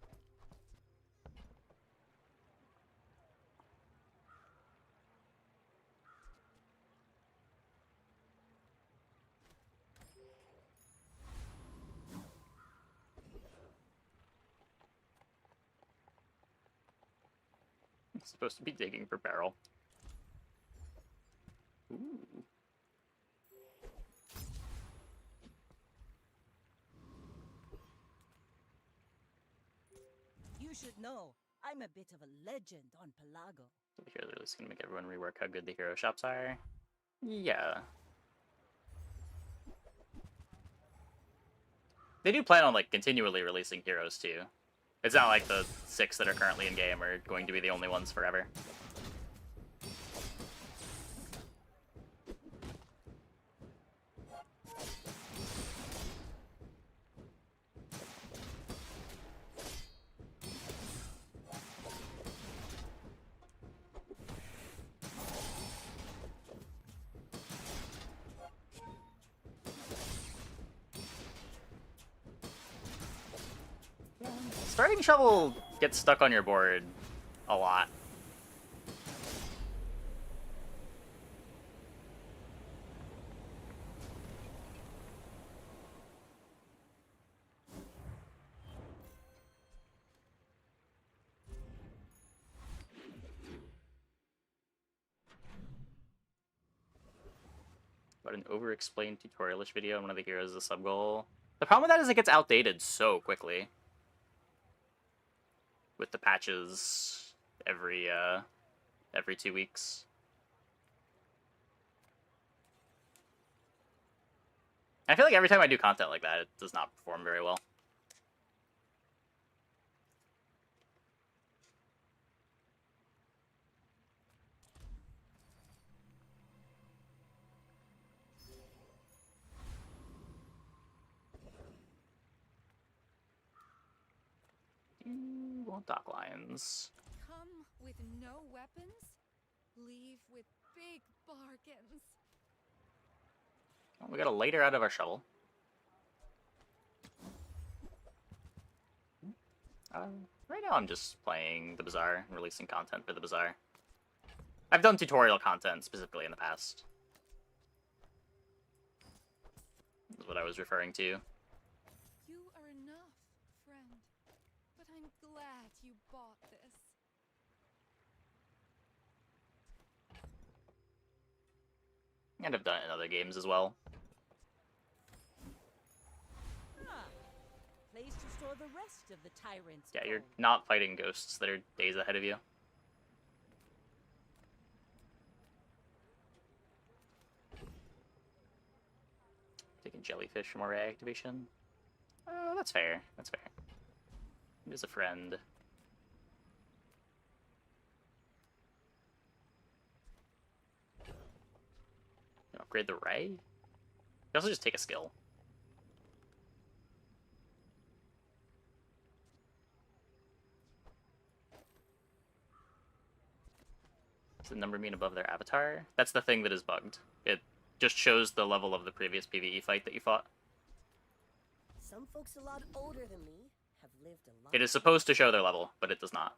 I'm supposed to be digging for barrel. Ooh. You should know, I'm a bit of a legend on Pelago. Here they're just gonna make everyone rework how good the hero shops are. Yeah. They do plan on like continually releasing heroes too. It's not like the 6 that are currently in game are going to be the only ones forever. Starting shovel gets stuck on your board a lot. But an over-explained tutorialish video on one of the heroes is a sub-goal. The problem with that is it gets outdated so quickly. With the patches every 2 weeks. I feel like every time I do content like that, it does not perform very well. You want dock lines. Come with no weapons, leave with big bargains. Well, we got a later out of our shovel. Right now I'm just playing the Bazaar and releasing content for the Bazaar. I've done tutorial content specifically in the past. That's what I was referring to. You are enough, friend. But I'm glad you bought this. And I've done it in other games as well. Ah, place to store the rest of the tyrant's Yeah, you're gold. not fighting ghosts that are days ahead of you. Taking jellyfish from our reactivation. Oh, that's fair. That's fair. He was a friend. Upgrade the ray? You also just take a skill. Does the number mean above their avatar? That's the thing that is bugged. It just shows the level of the previous PvE fight that you fought. Some folks a lot older than me have lived a lot. It is supposed to show their level, but it does not.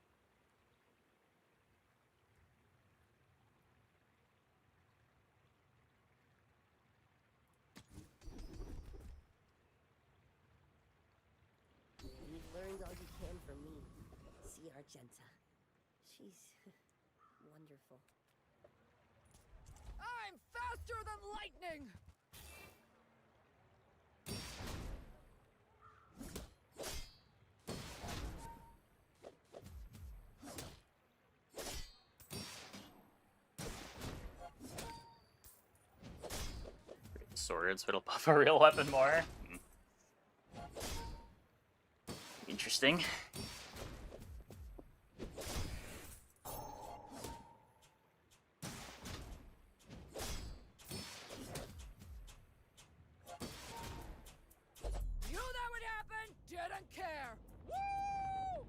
You've learned all you can from me. See Argenta. She's wonderful. I'm faster than lightning! Swords, so it'll buff a real weapon more. Interesting. Knew that would happen! Didn't care! Woo!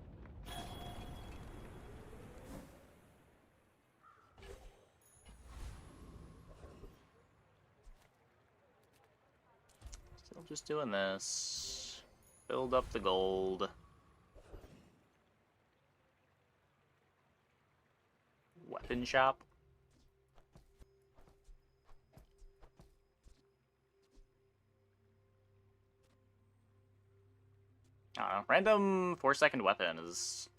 Still just doing this. Build up the gold. Weapon shop. I don't know. Random 4-second weapon is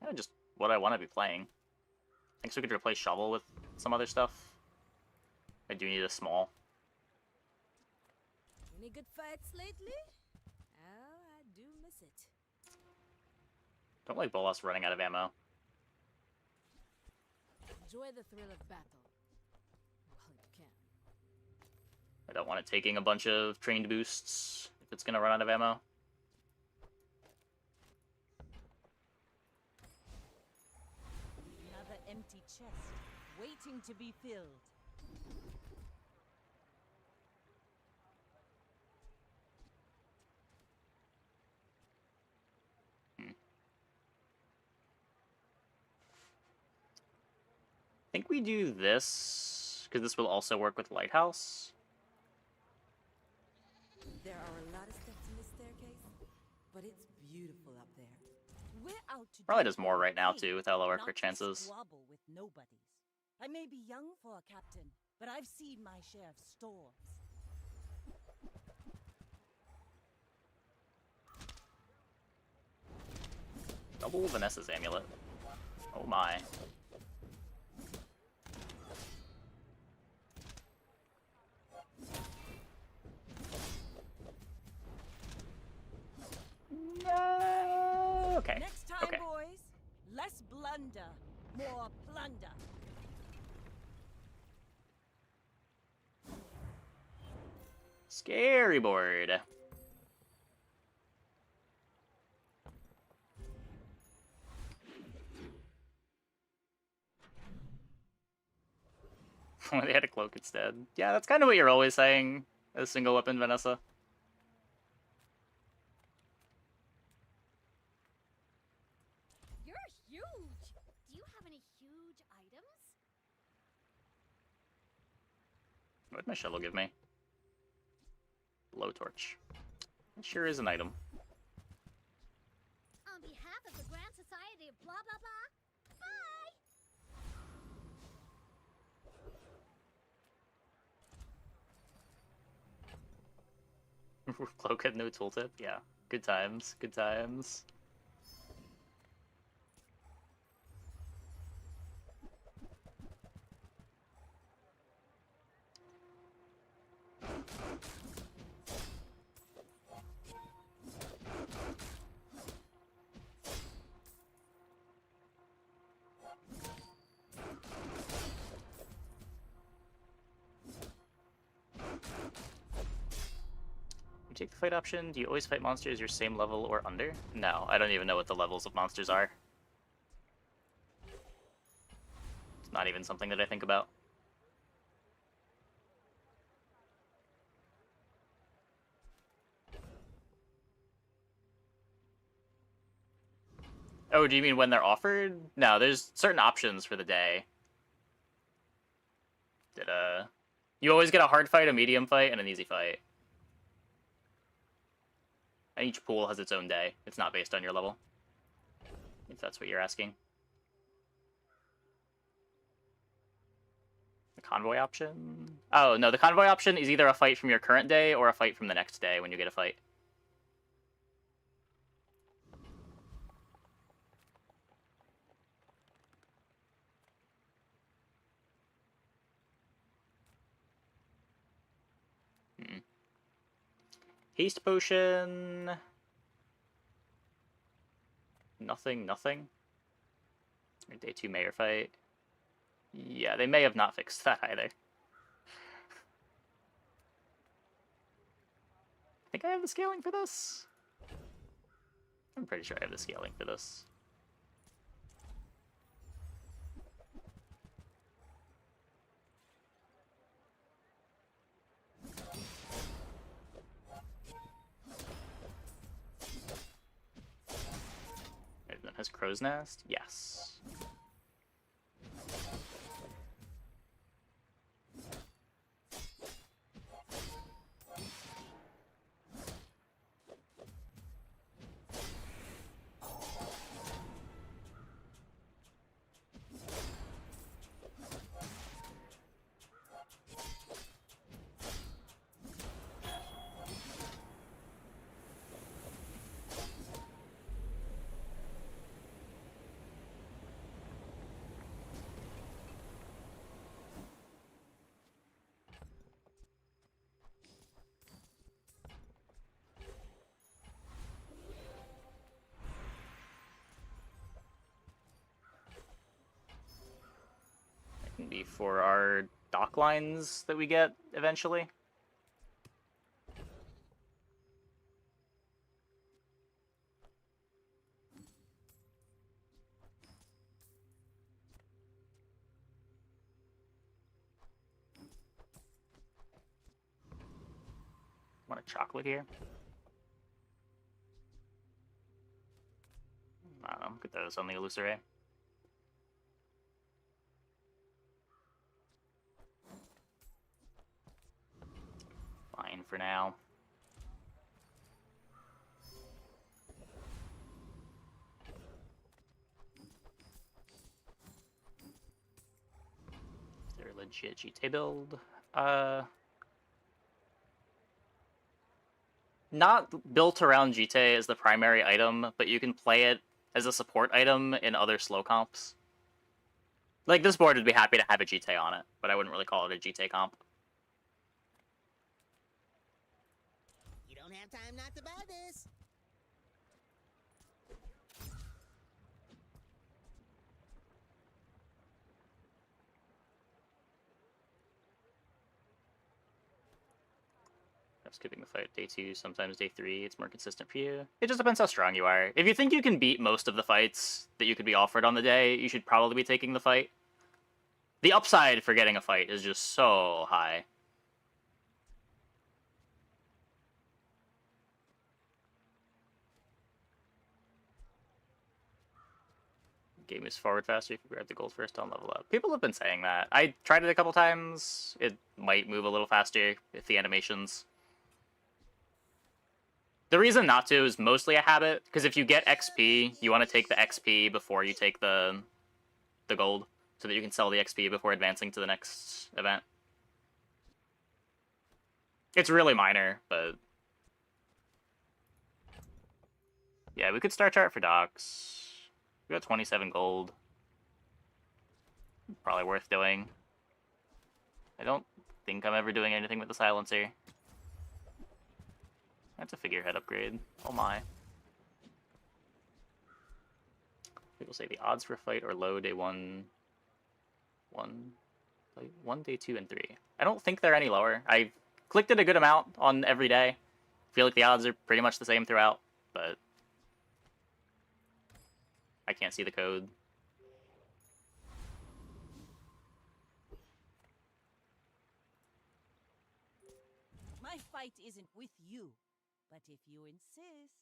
kind of just what I want to be playing. Thinks we could replace shovel with some other stuff. I do need a small. Any good fights lately? Oh, I do miss it. Don't like Bolas running out of ammo. Enjoy the thrill of battle. While you can. I don't want it taking a bunch of trained boosts if it's gonna run out of ammo. Another empty chest, waiting to be filled. I think we do this, because this will also work with Lighthouse. There are a lot of steps in this staircase, but it's beautiful up there. We're out to Probably does more dethrone a right now, king, too, with how low our not crit to chances. squabble with nobodies. I may be young for a captain, but I've seen my share of storms. Double Vanessa's amulet. Oh my. No. Okay. Next time, Okay. boys, less blunder, more plunder. Scary board. They had a cloak instead. Yeah, that's kind of what you're always saying. A single weapon, Vanessa. You're huge! Do you have any huge items? What'd my shuttle give me? Blowtorch. It sure is an item. On behalf of the Grand Society of blah blah blah, bye! Cloak had no tooltip? Yeah. Good times. Good times. You take the fight option. Do you always fight monsters your same level or under? No, I don't even know what the levels of monsters are. It's not even something that I think about. Oh, do you mean when they're offered? No, there's certain options for the day. You always get a hard fight, a medium fight, and an easy fight. And each pool has its own day. It's not based on your level. If that's what you're asking. The convoy option? Oh, no, the convoy option is either a fight from your current day or a fight from the next day when you get a fight. Haste potion. Nothing, nothing. Day 2 mayor fight. Yeah, they may have not fixed that either. I think I have the scaling for this. I'm pretty sure I have the scaling for this. It has Crow's Nest? Yes. for our dock lines that we get eventually. Want a chocolate here? I don't know, could throw this on the illusory. Fine for now. Is there a legit GTA build? Not built around GTA as the primary item, but you can play it as a support item in other slow comps. Like, this board would be happy to have a GTA on it, but I wouldn't really call it a GTA comp. You don't have time not to buy this. I'm skipping the fight day 2, sometimes day 3. It's more consistent for you. It just depends how strong you are. If you think you can beat most of the fights that you could be offered on the day, you should probably be taking the fight. The upside for getting a fight is just so high. Game moves forward faster if you grab the gold first on level up. People have been saying that. I tried it a couple times. It might move a little faster if the animations. The reason not to is mostly a habit, because if you get XP, you want to take the XP before you take the gold, so that you can sell the XP before advancing to the next event. It's really minor, but... yeah, we could Star Chart for docks. We got 27 gold. Probably worth doing. I don't think I'm ever doing anything with the silencer. That's a figurehead upgrade. Oh my. People say the odds for a fight are low day 1, day 2, and 3. I don't think they're any lower. I clicked it a good amount on every day. I feel like the odds are pretty much the same throughout, but I can't see the code. My fight isn't with you, but if you insist.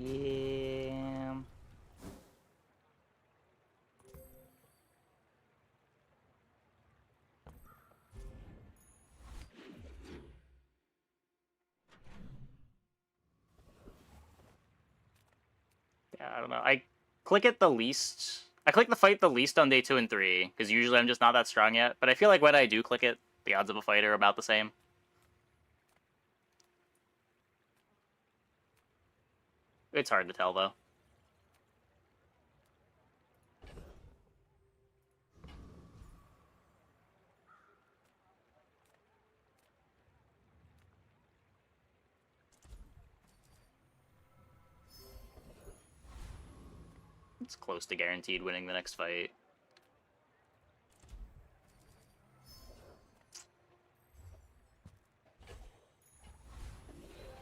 Yeah. Yeah, I don't know. I click it the least. I click the fight the least on day 2 and 3, because usually I'm just not that strong yet. But I feel like when I do click it, the odds of a fight are about the same. It's hard to tell, though. It's close to guaranteed winning the next fight.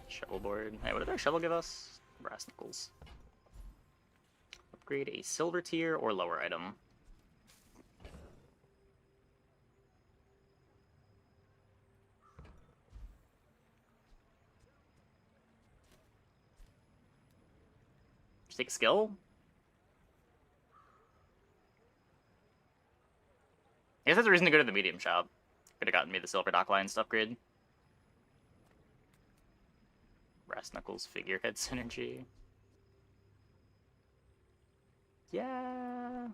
Shovel board. Hey, what did our shovel give us? Brass knuckles. Upgrade a silver tier or lower item. Just take a skill? I guess that's a reason to go to the medium shop. Could have gotten me the silver dock lines upgrade. Brass knuckles figurehead synergy. Yeah.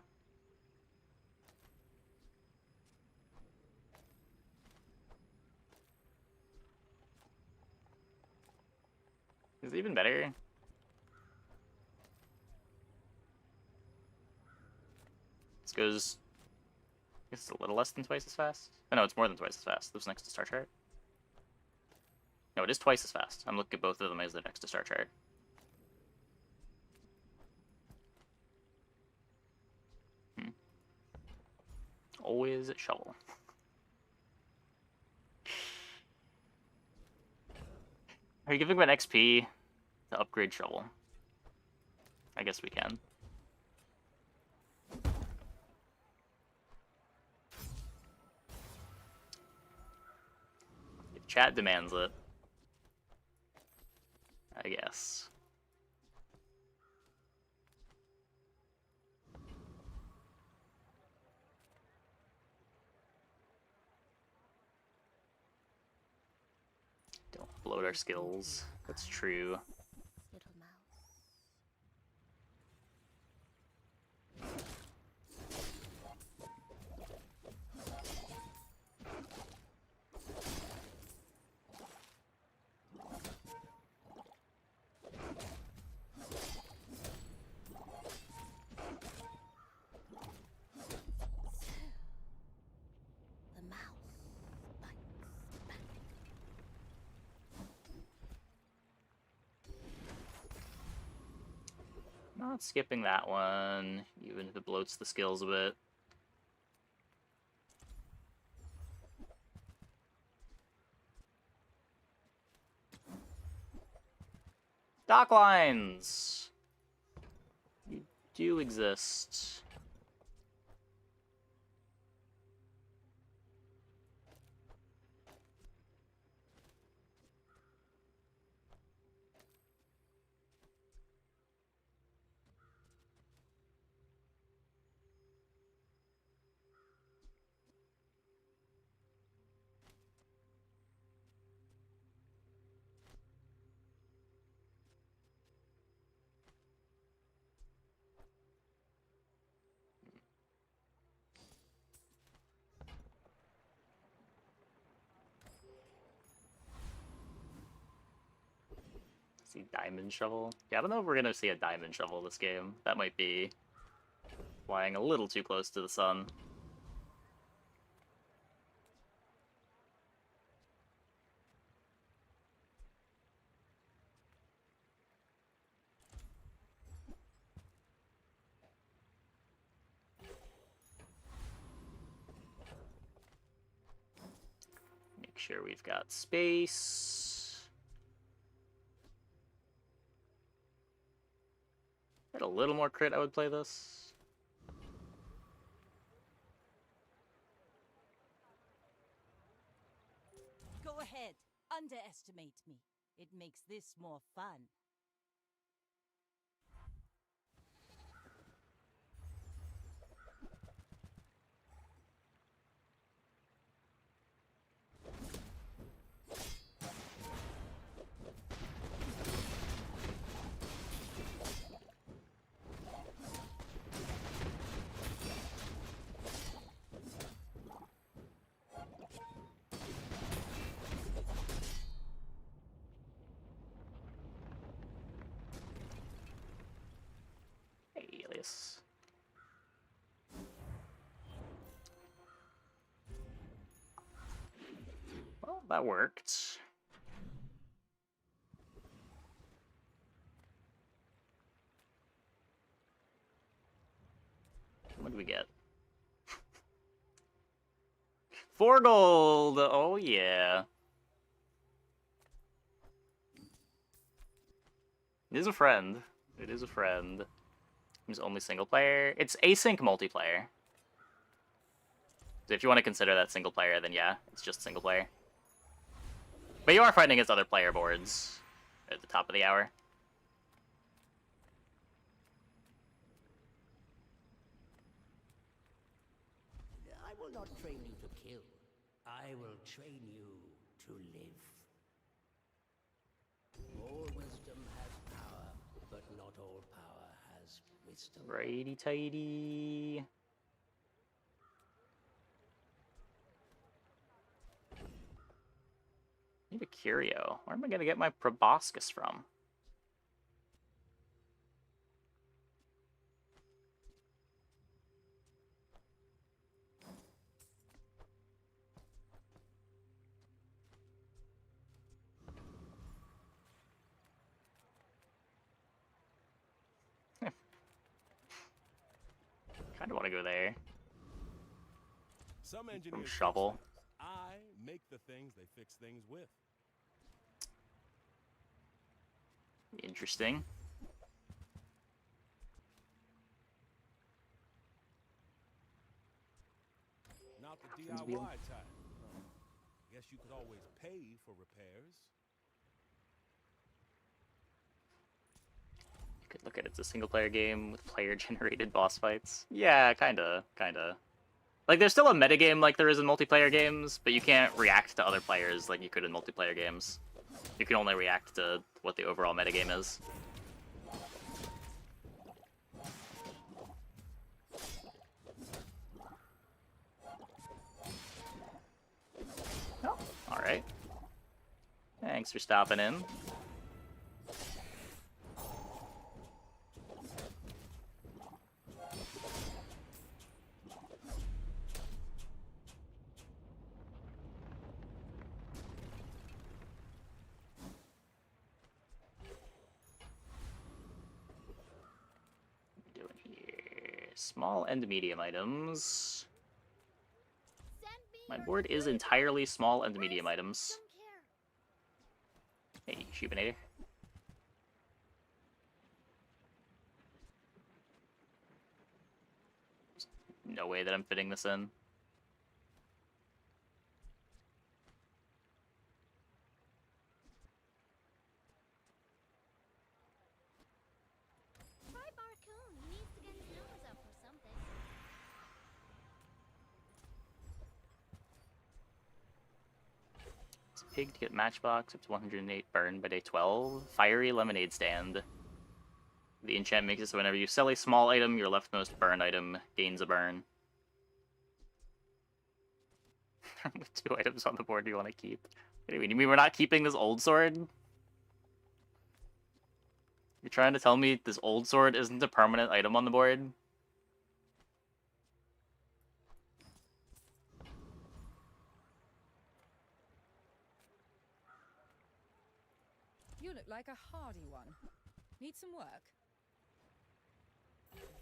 Is it even better? This goes, I guess it's a little less than twice as fast. Oh, no, it's more than twice as fast. This next to Star Chart. No, it is twice as fast. I'm looking at both of them as they're next to Star Chart. Always shovel. Are you giving him an XP to upgrade shovel? I guess we can. If chat demands it, I guess. Don't bloat our skills. That's true. Little mouse. The mouse bites back. Not skipping that one, even if it bloats the skills a bit. Dock lines! You do exist. See diamond shovel? Yeah, I don't know if we're gonna see a diamond shovel this game. That might be flying a little too close to the sun. Make sure we've got space. Had a little more crit, I would play this. Go ahead. Underestimate me. It makes this more fun. Hey, Elias. Well, that worked. What do we get? 4 gold! Oh yeah. It is a friend. It is a friend. It's only single player. It's async multiplayer. So if you want to consider that single player, then yeah, it's just single player. But you are fighting against other player boards at the top of the hour. I will not train you to kill. I will train you to live. All wisdom has power, but not all power has wisdom. wisdom. Righty tighty. Need a curio. Where am I gonna get my proboscis from? Kind of want to go there. Some engineers shovel. fix things. I make the things they fix things with. Interesting. Not the Captain's DIY wheel. type. Guess you could always pay for repairs. You could look at it as a single-player game with player-generated boss fights. Yeah, kinda. Like, there's still a metagame like there is in multiplayer games, but you can't react to other players like you could in multiplayer games. You can only react to what the overall metagame is. Oh, alright. Thanks for stopping in. Doing here. Small and medium items. My board is entirely small and medium items. Hey, Shubinator. No way that I'm fitting this in. Try Barcoon. He needs to get his numbers up or something. It's a pig to get matchbox up to 108 burn by day 12. Fiery lemonade stand. The enchant makes it so whenever you sell a small item, your leftmost burned item gains a burn. With 2 items on the board you want to keep. What do you mean? You mean we're not keeping this old sword? You're trying to tell me this old sword isn't a permanent item on the board? You look like a hardy one. Need some work?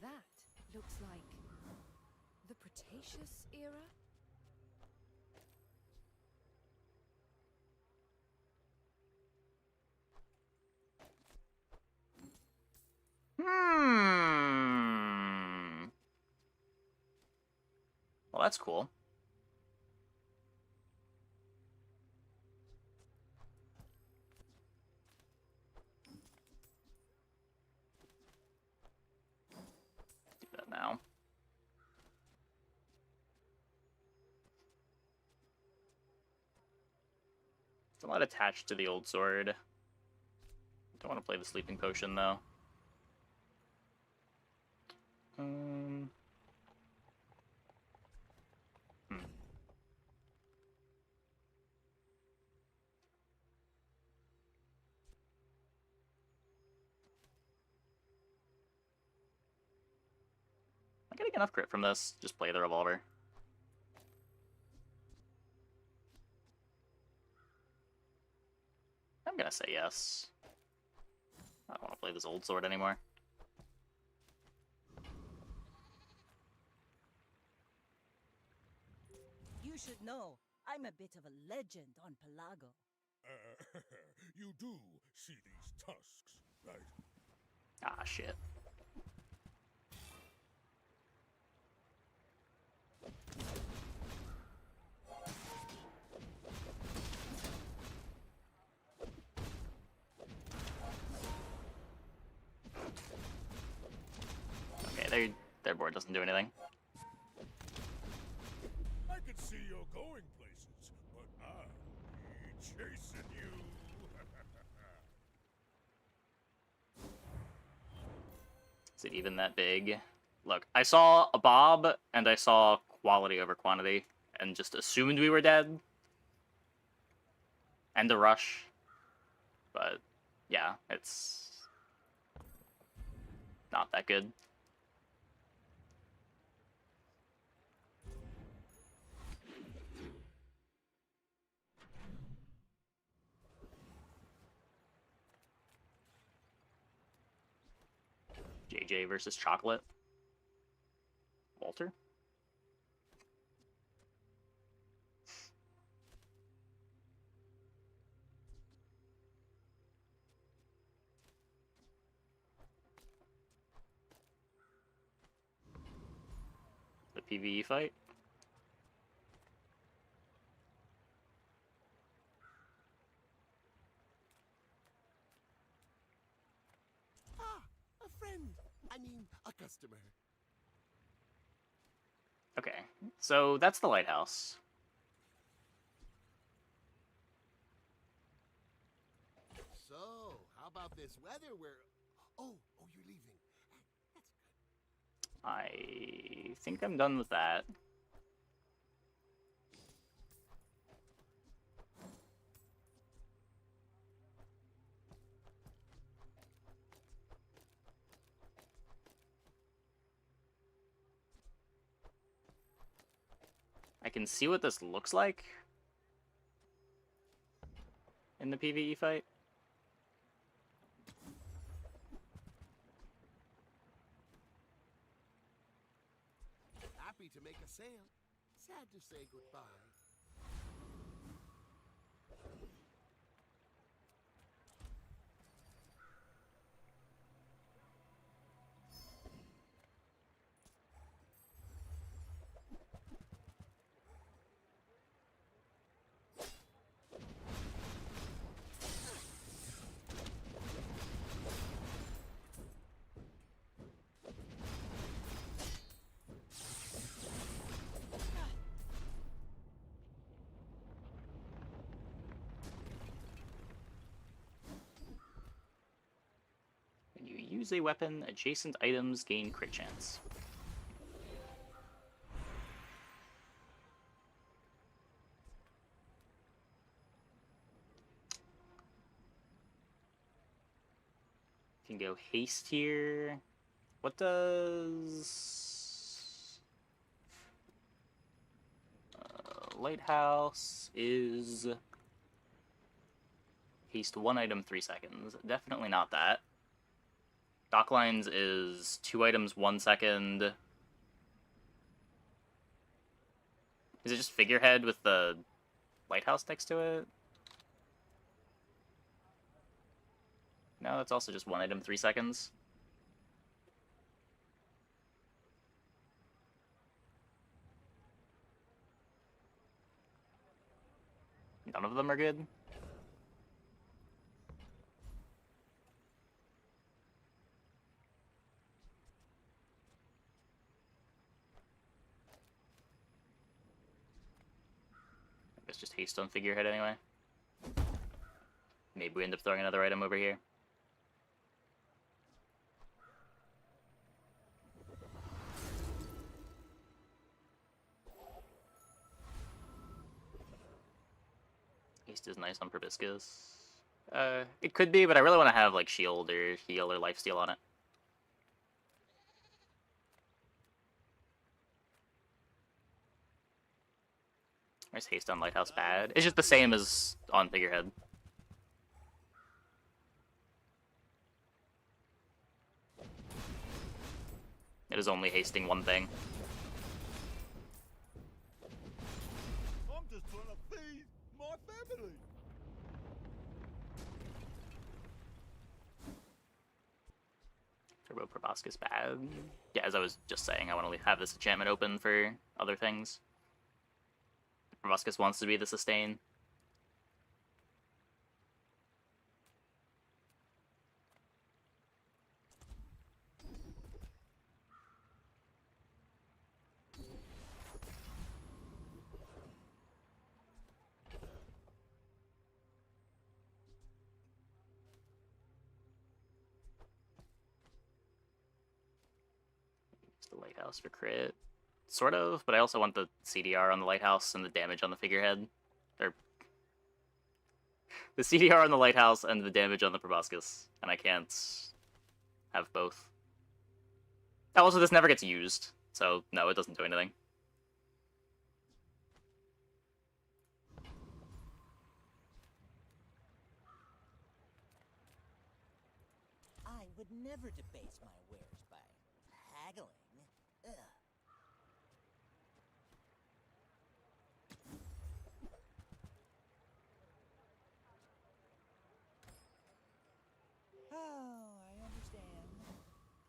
That looks like the Cretaceous era? Well, that's cool. Do that now. It's a lot attached to the old sword. Don't want to play the sleeping potion though. Hmm. I'm getting enough crit from this. Just play the revolver. I'm gonna say yes. I don't want to play this old sword anymore. You should know, I'm a bit of a legend on Pelago. You do see these tusks, right? Ah, shit. Okay, their board doesn't do anything. I can see you're going places, but I'll be chasing you. Is it even that big? Look, I saw a Bob, and I saw quality over quantity, and just assumed we were dead. And a rush. But, yeah, it's not that good. JJ versus Chocolate. Walter? The PvE fight? Ah, a friend. I mean, a customer. Okay, so that's the lighthouse. So, how about this weather where... Oh, you're leaving. That's good. I think I'm done with that. I can see what this looks like in the PvE fight. Happy to make a sale. Sad to say goodbye. When you use a weapon, adjacent items gain crit chance. Can go haste here. What does lighthouse is haste 1 item 3 seconds? Definitely not that. Docklines is 2 items 1 second. Is it just figurehead with the lighthouse next to it? No, it's also just 1 item 3 seconds. None of them are good. I guess just haste on figurehead anyway. Maybe we end up throwing another item over here. Haste is nice on Proboscis. It could be, but I really want to have like shield or heal or lifesteal on it. Where's haste on lighthouse bad? It's just the same as on figurehead. It is only hasting one thing. I'm just trying to feed my family. Turbo Proboscis bad. Yeah, as I was just saying, I want to have this enchantment open for other things. Proboscis wants to be the sustain. the lighthouse for crit. Sort of, but I also want the CDR on the lighthouse and the damage on the figurehead. Or the CDR on the lighthouse and the damage on the proboscis. And I can't have both. Also, this never gets used, so no, it doesn't do anything. I would never debase my wares by haggling. Ugh. Oh, I understand.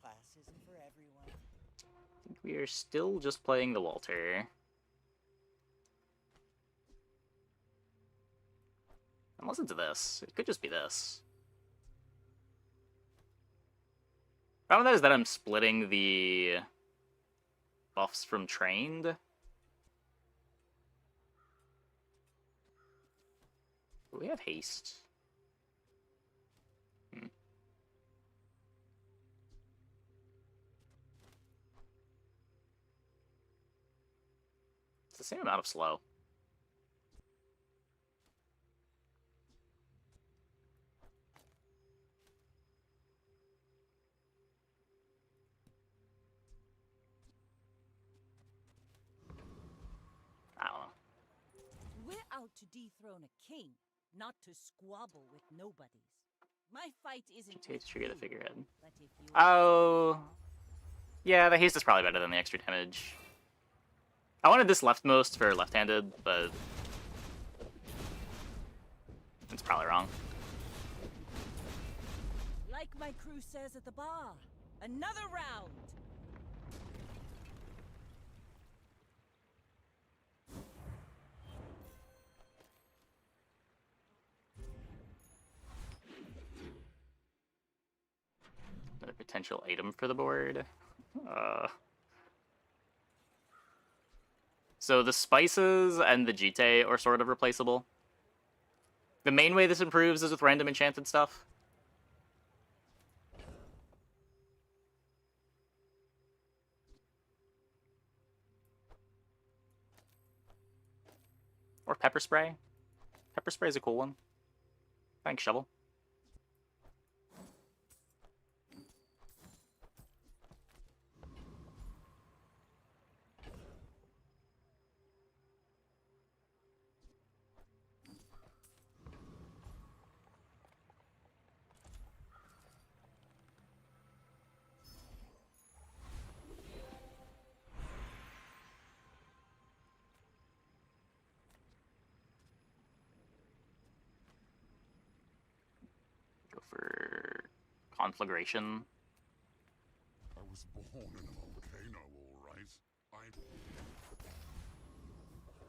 Class isn't for everyone. I think we are still just playing the Walter. Unless it's this. It could just be this. Problem with that is that I'm splitting the buffs from trained. We have haste. It's the same amount of slow. I don't know. We're out to dethrone a king, not to squabble with nobodies. My fight isn't GTA with to trigger the you, figurehead. but if you Oh. Yeah, the haste is probably better than the extra damage. I wanted this leftmost for left-handed, but it's probably wrong. like my crew says at the bar, another round. Another potential item for the board. So the spices and the Jite are sort of replaceable. The main way this improves is with random enchanted stuff. Or pepper spray. Pepper spray is a cool one. Thanks, Shovel. Go for conflagration. I was born in a volcano, all right.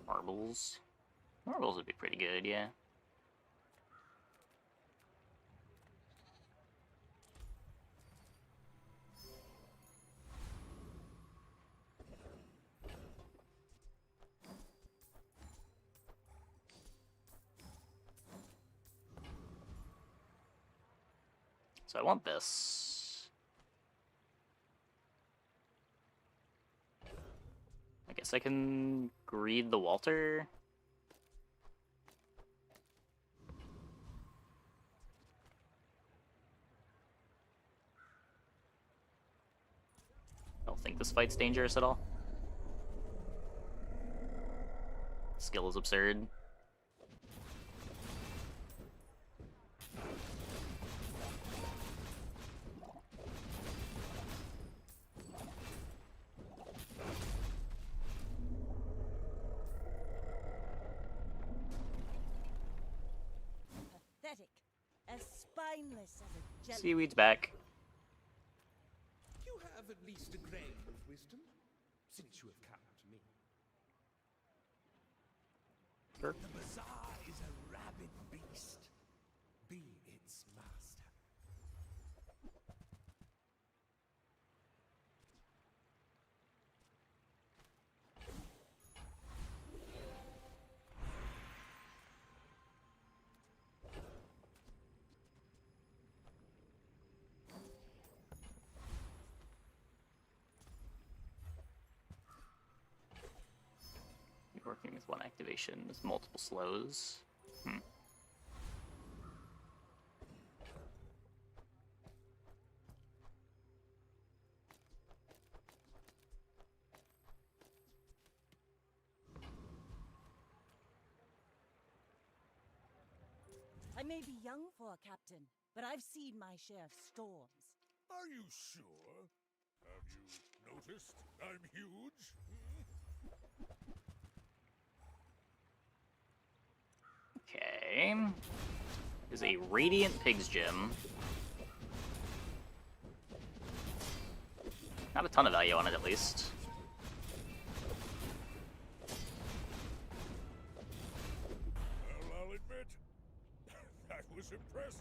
Marbles. Marbles would be pretty good, yeah. So I want this. I guess I can greed the Walter. I don't think this fight's dangerous at all. Skill is absurd. Pathetic. As spineless as a jelly. Seaweed's back. You have at least a grain of wisdom, since you have come to me. Sure. The bazaar is a rabid beast. Be its master. working with one activation with multiple slows. I may be young for a captain, but I've seen my share of storms. Are you sure? Have you noticed I'm huge? Okay. Is a Radiant Pigs Gym. Not a ton of value on it, at least. Well, I'll admit, that was impressive.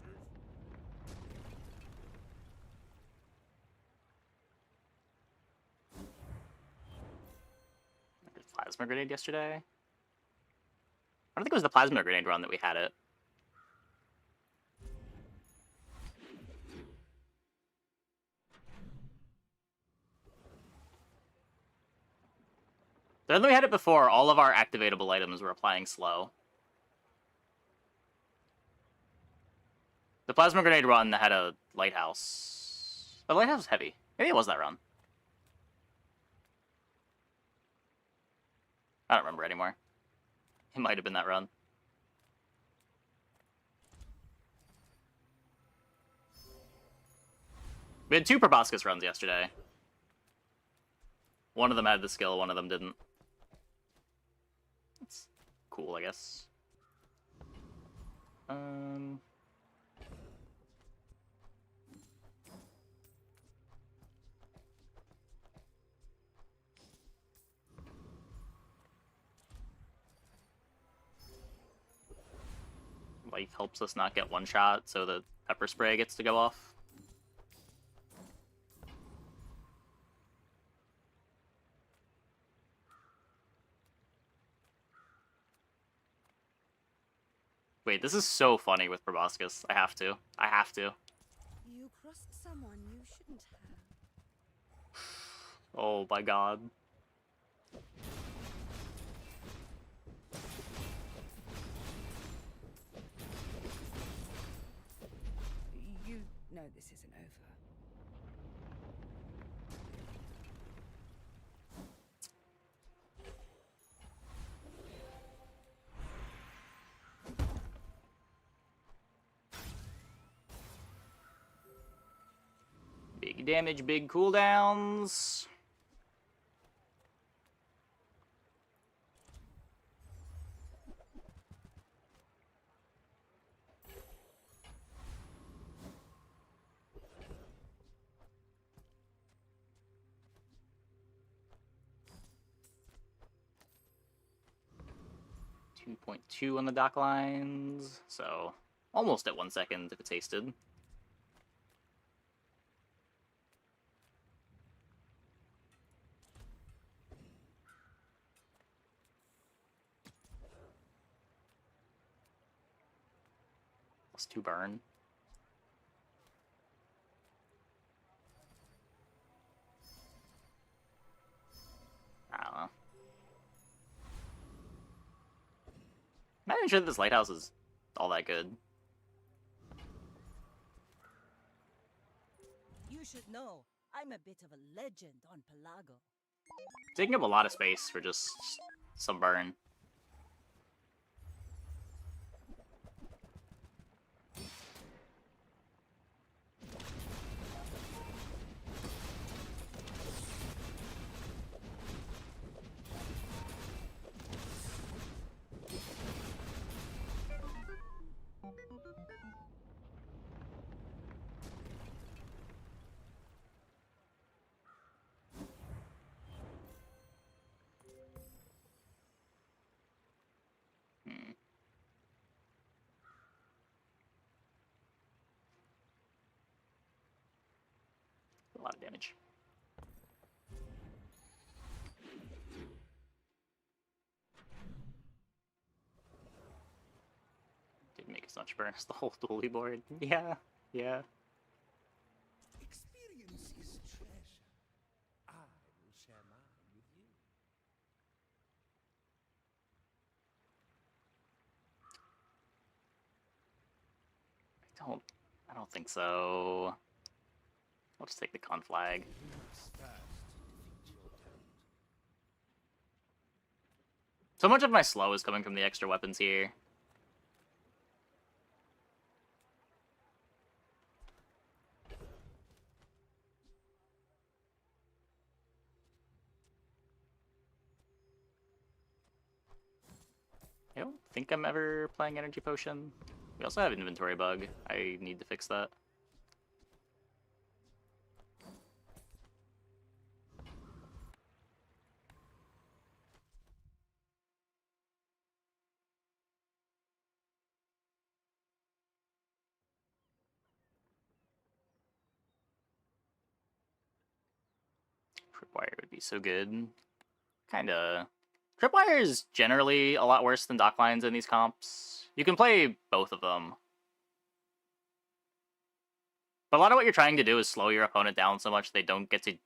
I did Plasma Grenade yesterday. I don't think it was the Plasma Grenade run that we had it. Then we had it before, all of our activatable items were applying slow. The Plasma Grenade run had a Lighthouse. The Lighthouse was heavy. Maybe it was that run. I don't remember anymore. It might have been that run. We had 2 Proboscis runs yesterday. One of them had the skill, one of them didn't. It's cool, I guess. Life helps us not get one shot, so the pepper spray gets to go off. Wait, this is so funny with Proboscis. I have to. I have to. You crossed someone you shouldn't have. Oh my god. You know this isn't over. Big damage, big cooldowns. .2 on the dock lines, so almost at 1 second if it's hasted. +2 burn. I don't know. I'm not even sure that this lighthouse is all that good. You should know, I'm a bit of a legend on Pelago. Taking up a lot of space for just some burn. A lot of damage. Didn't make as much burn as the whole dually board. Yeah, yeah. Experience is treasure. I will share mine with you. I don't think so. I'll just take the con flag. So much of my slow is coming from the extra weapons here. I don't think I'm ever playing Energy Potion. We also have inventory bug. I need to fix that. Tripwire would be so good. Kinda. Tripwire is generally a lot worse than Docklines in these comps. You can play both of them. But a lot of what you're trying to do is slow your opponent down so much they don't get to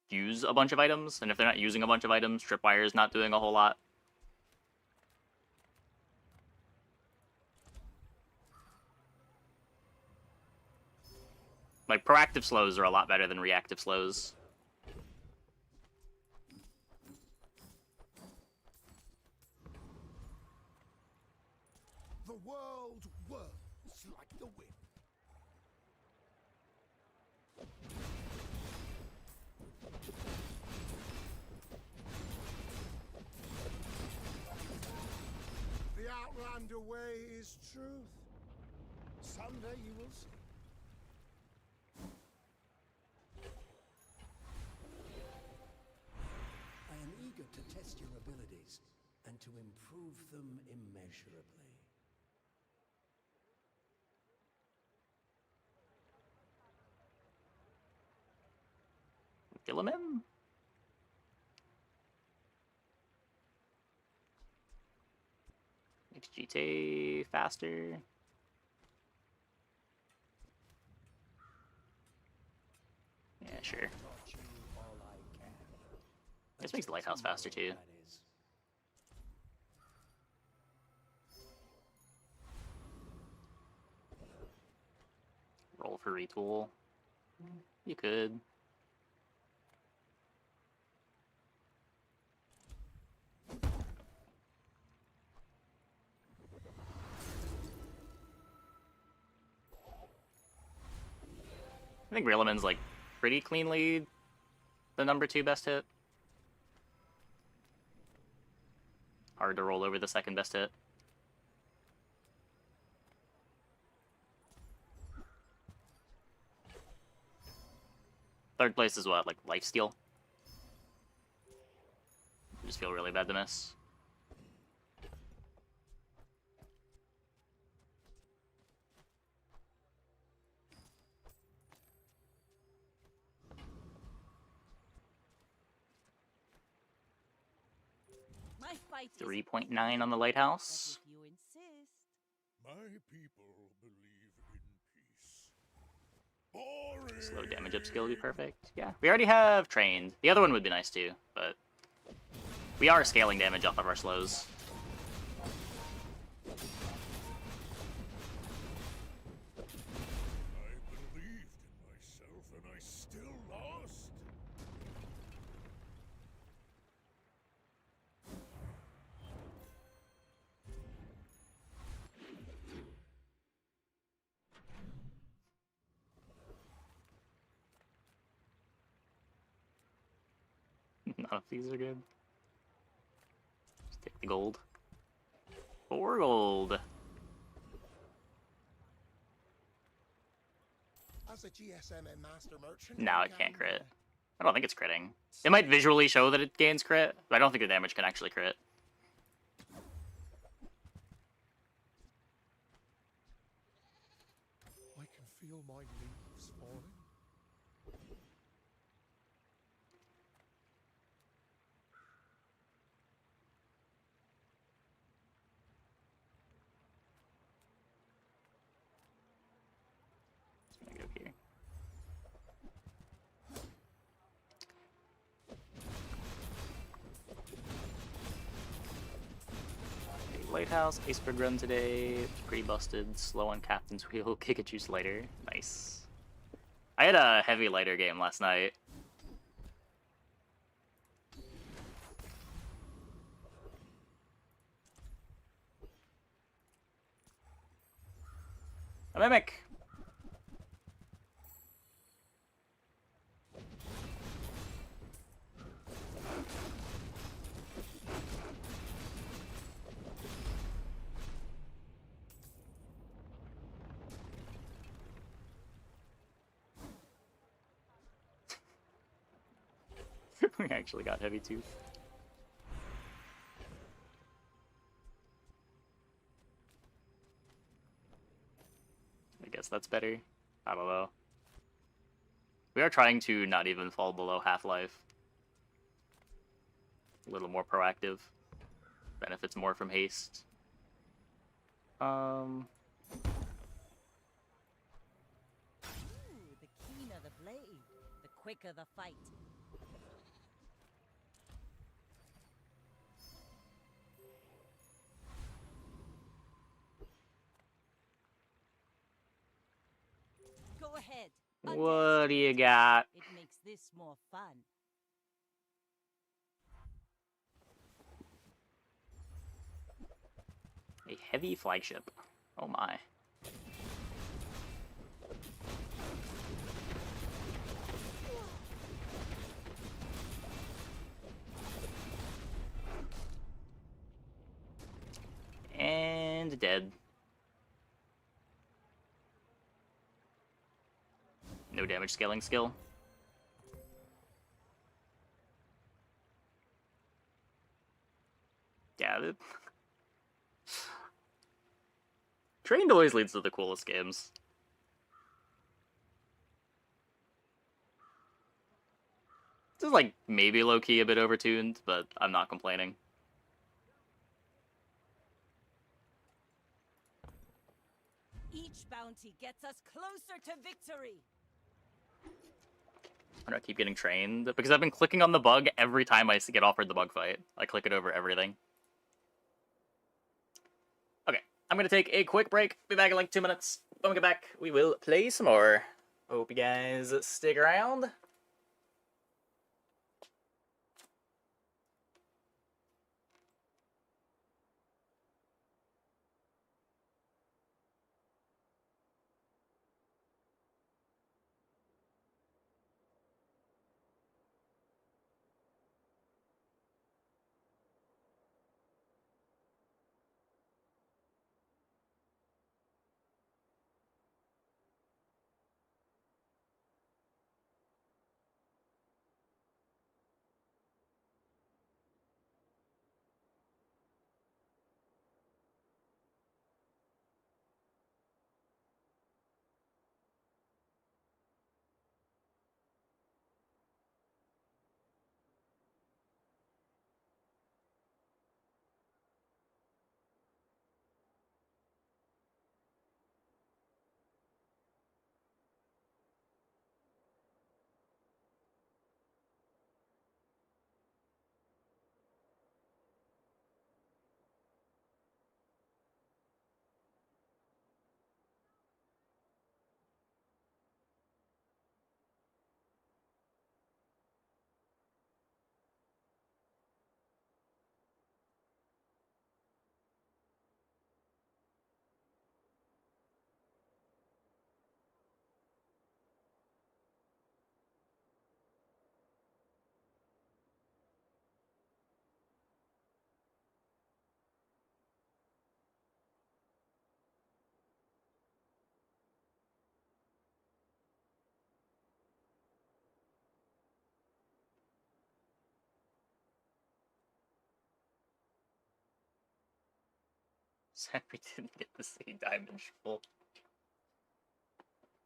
use a bunch of items. And if they're not using a bunch of items, Tripwire is not doing a whole lot. Like, proactive slows are a lot better than reactive slows. The world whirls like the wind. The Outlander way is truth. Someday you will see. I am eager to test your abilities and to improve them immeasurably. Kill him in? Makes GTA faster. Yeah, sure. This makes the lighthouse faster too. Roll for retool. You could. I think Realiman's like pretty cleanly the number 2 best hit. Hard to roll over the second best hit. Third place is what, like lifesteal? I just feel really bad to miss. My fight is 3.9 on the lighthouse. but if you insist. My people believe in peace. Boring. Slow damage up skill would be perfect. Yeah, we already have trained. The other one would be nice too, but we are scaling damage off of our slows. I believed in myself and I still lost. None of these are good. Just take the gold. 4 gold. As a GSM master merchant, Now it can't crit. I don't think it's critting. It might visually show that it gains crit, but I don't think the damage can actually crit. I can feel my leaves falling. I'm gonna go here. Lighthouse, Iceberg Run today. Pretty busted. Slow on Captain's Wheel. Pikachu's lighter. Nice. I had a heavy lighter game last night. A Mimic! We actually got Heavy Tooth. I guess that's better. I don't know. We are trying to not even fall below Half-Life. A little more proactive. Benefits more from haste. Ooh, the keener the blade, the quicker the fight. Go ahead. What do you got? It makes this more fun. A heavy flagship. Oh my. And dead. No damage scaling skill. Yeah. Trained always leads to the coolest games. This is like maybe low-key a bit overtuned, but I'm not complaining. Each bounty gets us closer to victory. I don't keep getting trained because I've been clicking on the bug every time I get offered the bug fight. I click it over everything. Okay, I'm gonna take a quick break. Be back in like 2 minutes. When we get back, we will play some more. Hope you guys stick around. Sad we didn't get to see Diamond Shovel.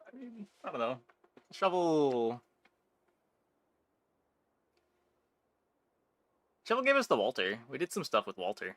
I mean, I don't know. Shovel... Shovel gave us the Walter. We did some stuff with Walter.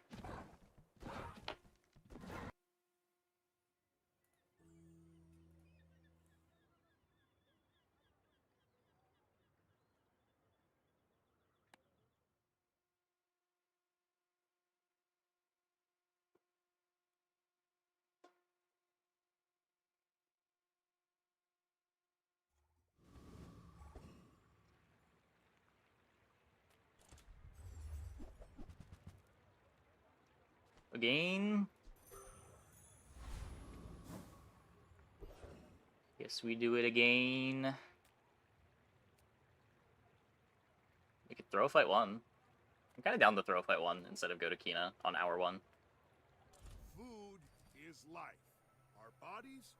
again. Guess we do it again. We could throw fight 1. I'm kind of down to throw fight 1 instead of go to Kina on hour 1. Food is life. Our bodies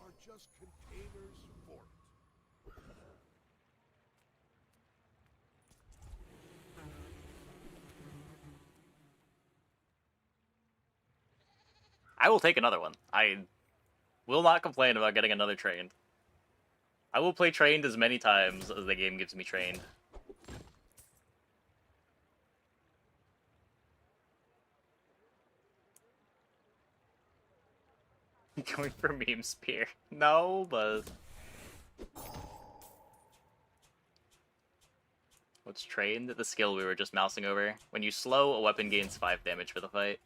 are just containers for it. I will take another one. I will not complain about getting another trained. I will play trained as many times as the game gives me trained. Going for meme spear. No, but... What's trained? The skill we were just mousing over. When you slow, a weapon gains 5 damage for the fight.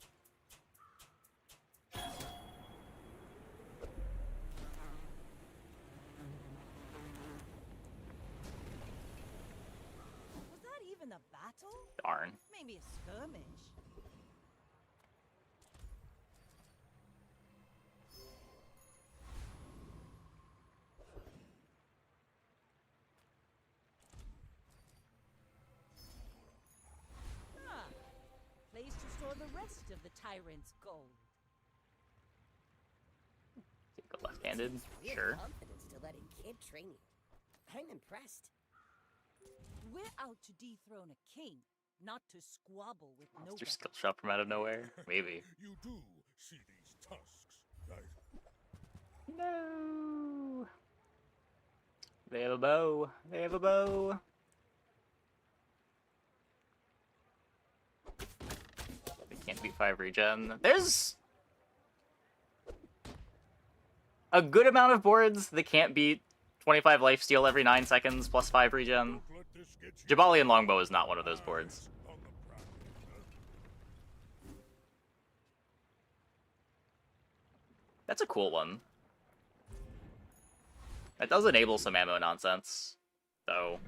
Was that even a battle? Darn. Maybe a skirmish. Ah, place to store the rest of the tyrant's gold. Go left-handed? Real Sure. confidence to let a kid train you. I'm impressed. We're out to dethrone a king, not to squabble with Monster nobody. skill shot from out of nowhere? Maybe. You do see these tusks, right? No! They have a bow. They have a bow. They can't beat 5 regen. There's a good amount of boards that can't beat 25 lifesteal every 9 seconds plus 5 regen. Don't let this get you Jabalian Longbow is not one of those boards. on the prowl, huh? That's a cool one. That does enable some ammo nonsense, though.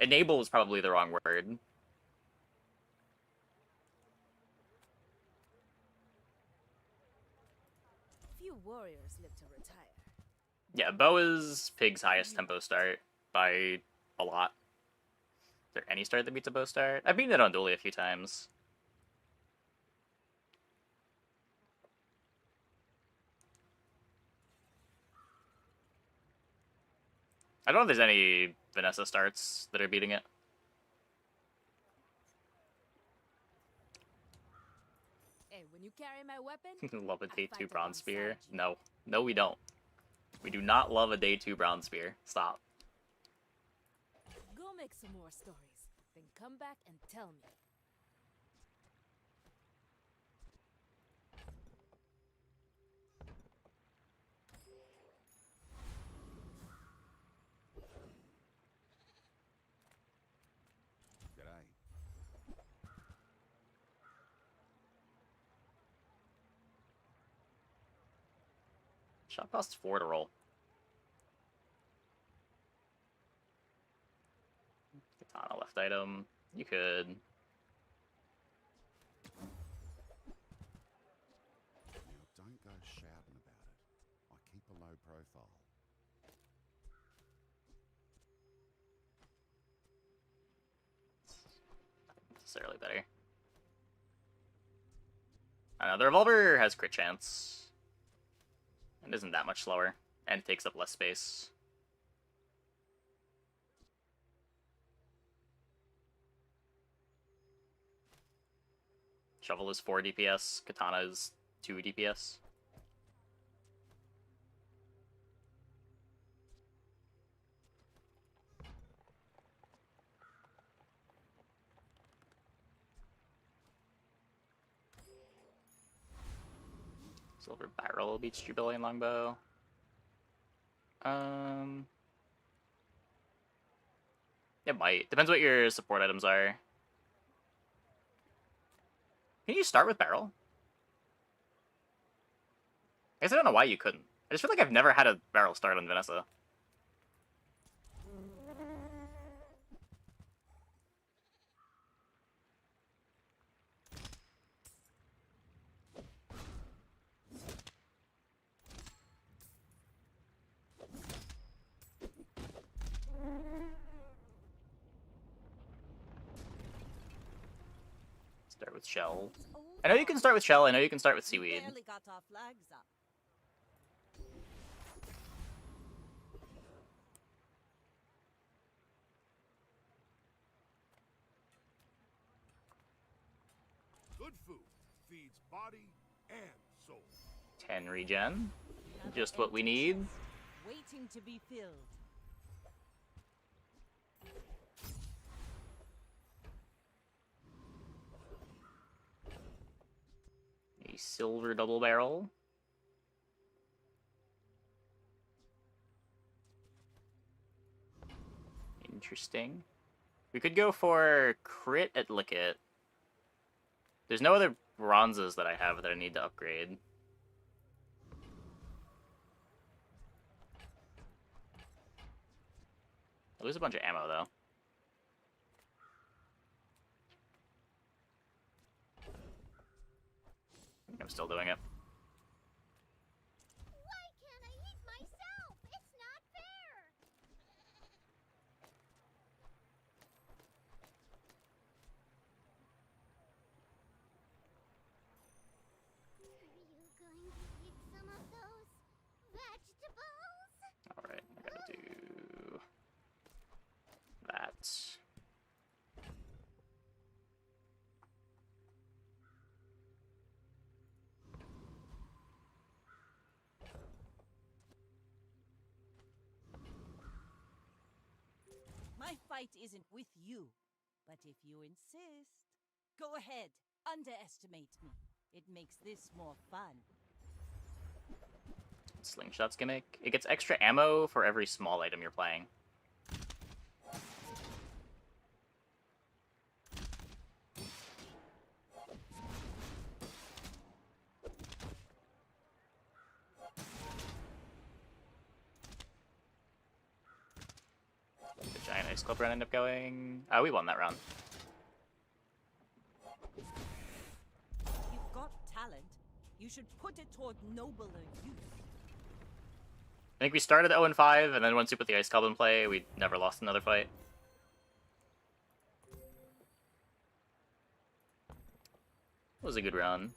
Enable is probably the wrong word. Few warriors live to retire. Yeah, bow is Pig's highest tempo start by a lot. Is there any start that beats a bow start? I've beaten it on Dually a few times. I don't know if there's any Vanessa starts that are beating it. Hey, when you carry my weapon, Love a I day fight 2 bronze spear. alongside you. No. No, we don't. We do not love a day 2 bronze spear. Stop. go make some more stories, then come back and tell me. G'day. Shot costs 4 to roll. Katana left item. You could. Now, don't go shouting about it. I keep a low profile. Not necessarily better. The revolver has crit chance. And isn't that much slower. And takes up less space. Shovel is 4 DPS. Katana is 2 DPS. Silver Barrel beats Jubilean Longbow. It might. Depends what your support items are. Can you start with Barrel? I guess I don't know why you couldn't. I just feel like I've never had a Barrel start on Vanessa. with shell. It's old I know you can start with shell. I know you can start with We seaweed. barely got our flags up. Good food feeds body and soul. 10 regen. Another Just what we empty need. chest, waiting to be filled. A silver double barrel. Interesting. We could go for crit at Lickit. There's no other bronzes that I have that I need to upgrade. I lose a bunch of ammo, though. I think I'm still doing it. Why can't I eat myself? It's not fair. Are you going to eat some of those vegetables? Alright, I gotta do that. My fight isn't with you, but if you insist, go ahead, underestimate me. It makes this more fun. Slingshot's gimmick. It gets extra ammo for every small item you're playing. The giant ice club run ended up going. We won that round. You've got talent. You should put it toward nobler use. I think we started 0-5, and then once we put the ice club in play, we never lost another fight. It was a good run.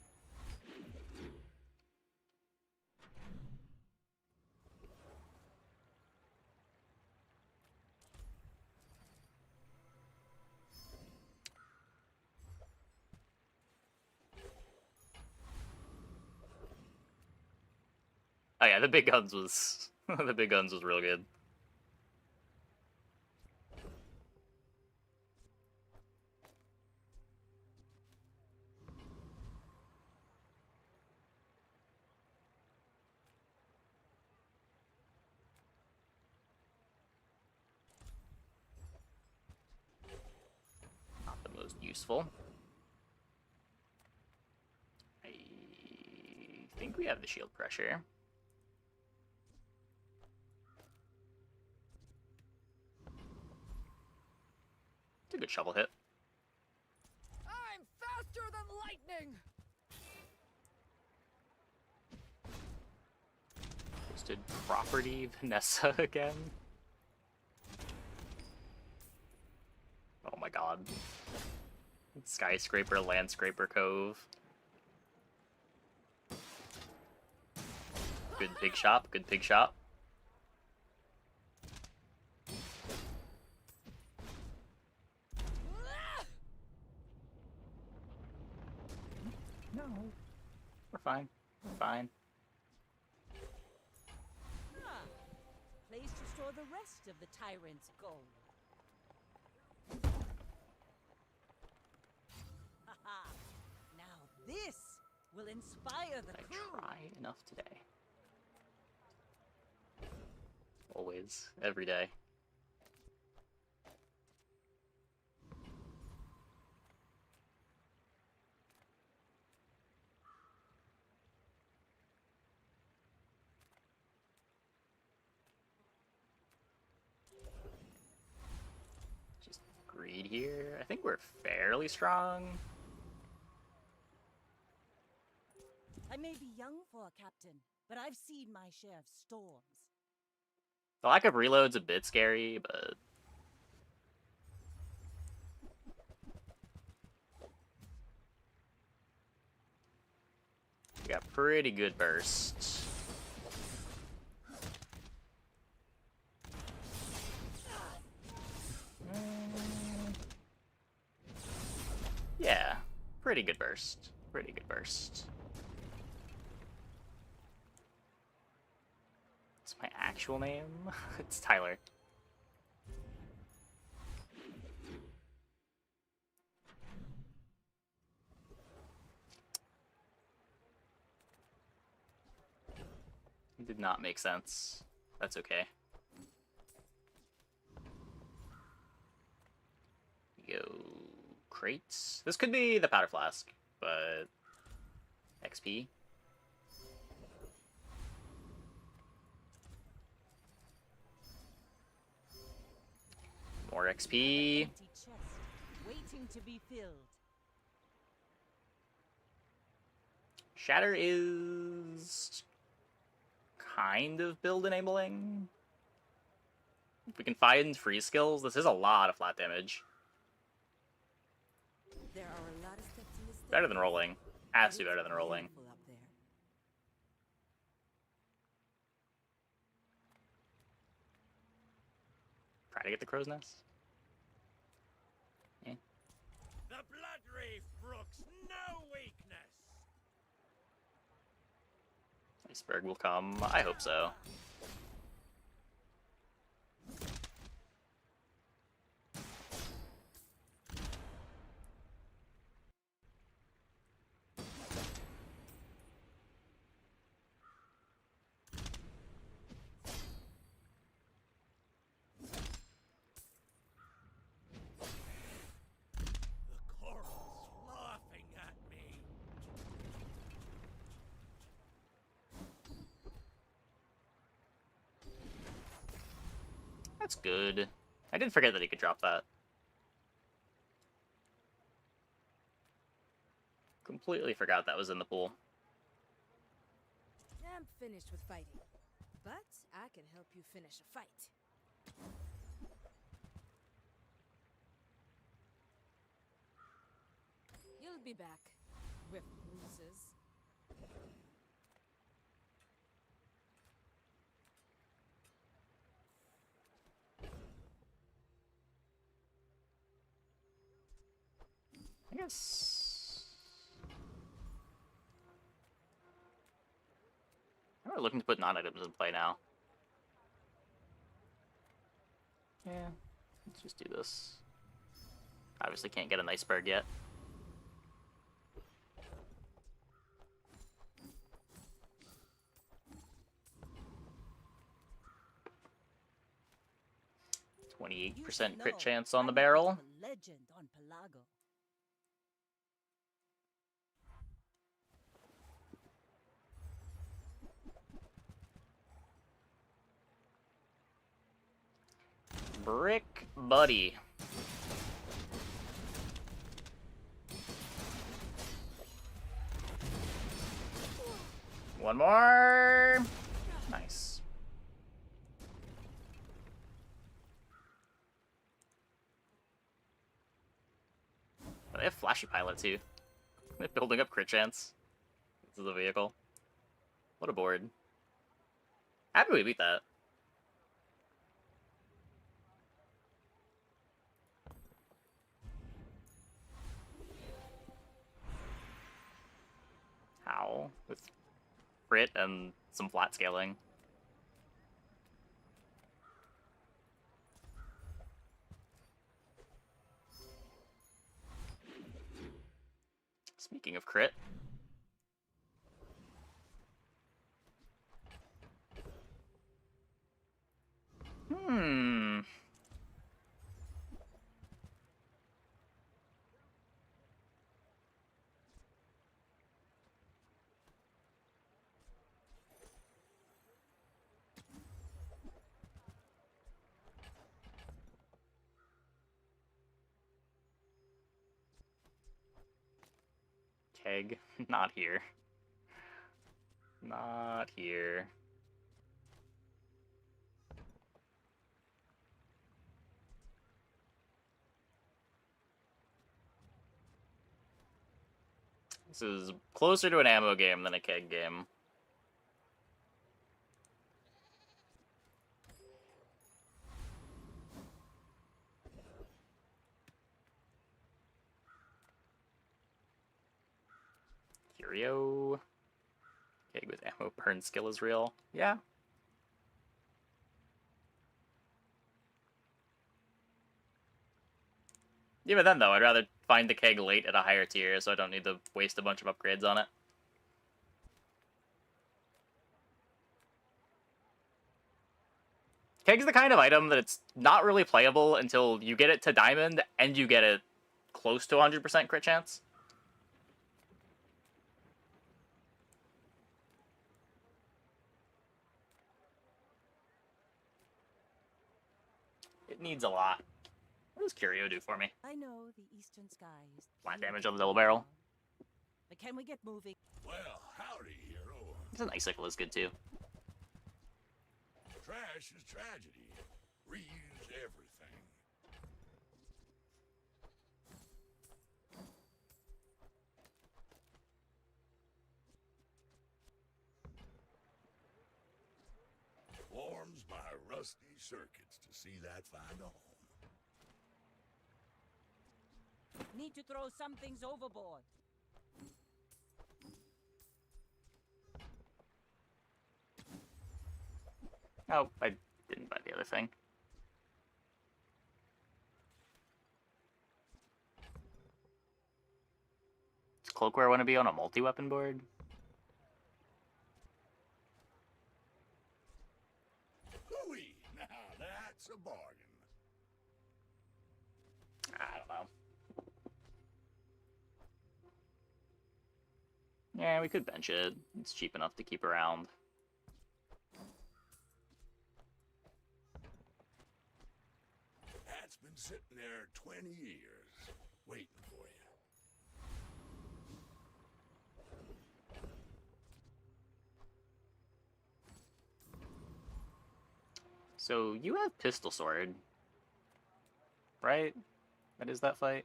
Oh yeah, the big guns was the big guns was real good. Not the most useful. I think we have the shield pressure. It's a good shovel hit. I'm faster than lightning! Posted property Vanessa again. Oh my god. Skyscraper, Landscraper Cove. Good pig shop, good pig shop. No. We're fine. We're fine. Ah, place to store the rest of the tyrant's gold. Haha! Now this will inspire the I crew. try enough today. Always, every day. Just greed here. I think we're fairly strong. I may be young for a captain, but I've seen my share of storms. The lack of reload's a bit scary, but pretty good burst. Yeah, pretty good burst. Pretty good burst. What's my actual name? It's Tyler. It did not make sense. That's okay. Go crates. This could be the powder flask, but XP. More XP. Empty chest, waiting to be filled. Shatter is kind of build enabling. If we can find free skills, this is a lot of flat damage. There are a lot of steps in this Better than rolling. Has to be better than rolling. Beautiful up there. Try to get the crow's nest. Yeah. The Blood Reef brooks no weakness. Iceberg will come. I hope so. The coral's laughing at me. That's good. I did forget that he could drop that. Completely forgot that was in the pool. I'm finished with fighting, but I can help you finish a fight. You'll be back with bruises. I guess. I'm really looking to put non-items in play now. Yeah, let's just do this. Obviously can't get an iceberg yet. You 28% should crit know, chance on the I'm a bit barrel. of a legend on Pelago. Brick buddy. One more. Nice. Oh, they have flashy pilot too. They're building up crit chance. This is a vehicle. What a board. Happy we beat that. How? With crit and some flat scaling. Speaking of crit. Hmm. Keg. Not here. Not here. This is closer to an ammo game than a keg game. Curio. Keg with ammo burn skill is real. Yeah. Even then, though, I'd rather find the keg late at a higher tier so I don't need to waste a bunch of upgrades on it. Keg's the kind of item that it's not really playable until you get it to Diamond and you get it close to 100% crit chance. It needs a lot. What does Curio do for me? I know the eastern sky is Flat damage on the beautiful double barrel. now, but can we get moving? Well, howdy, hero. This icicle is good too. Trash is tragedy. Reuse everything. Warms my rusty circuits to see that find a home. Need to throw some things overboard. Oh, I didn't buy the other thing. Does Cloakware want to be on a multi-weapon board? Hooey! Now that's a bargain. I don't know. Yeah, we could bench it. It's cheap enough to keep around. That's been sitting there 20 years, waiting for you. So you have Pistol Sword, right? That is that fight?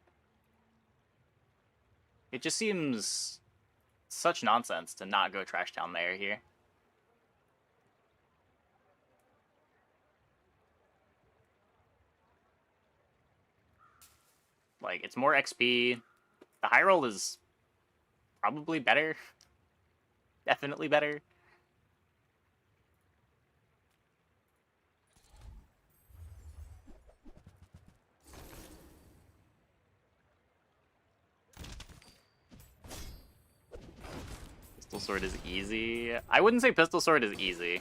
It just seems such nonsense to not go Trash Town Mayor here. Like, it's more XP. The high roll is probably better. Definitely better. Pistol Sword is easy. I wouldn't say Pistol Sword is easy.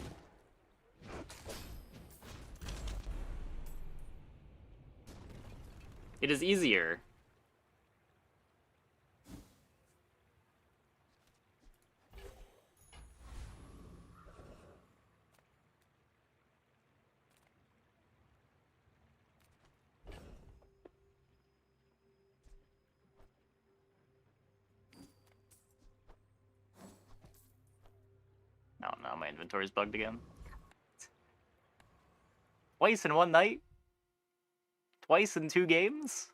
It is easier. Oh no, my inventory's bugged again. Twice in one night? Twice in 2 games?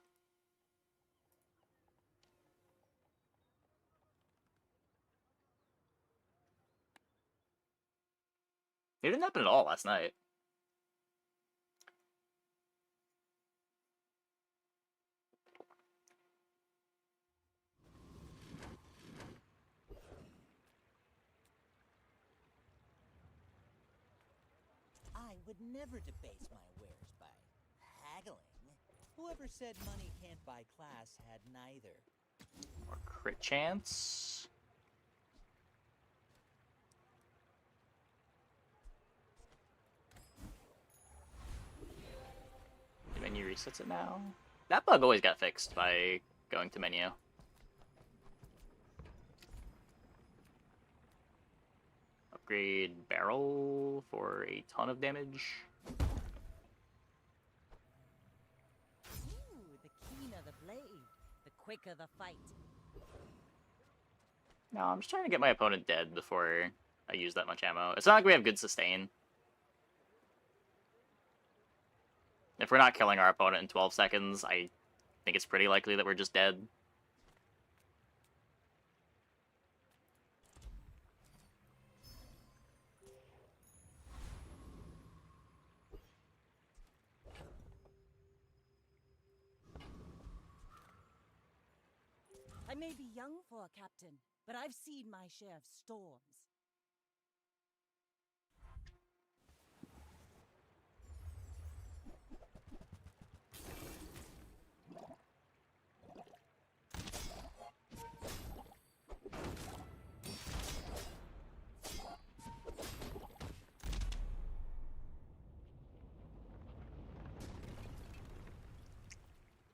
It didn't happen at all last night. I would never debase my wares by haggling. Whoever said money can't buy class had neither. More crit chance. The menu resets it now. That bug always got fixed by going to menu. Upgrade barrel for a ton of damage. Ooh, the keener the blade, the quicker the fight. No, I'm just trying to get my opponent dead before I use that much ammo. It's not like we have good sustain. If we're not killing our opponent in 12 seconds, I think it's pretty likely that we're just dead. I may be young for a captain, but I've seen my share of storms.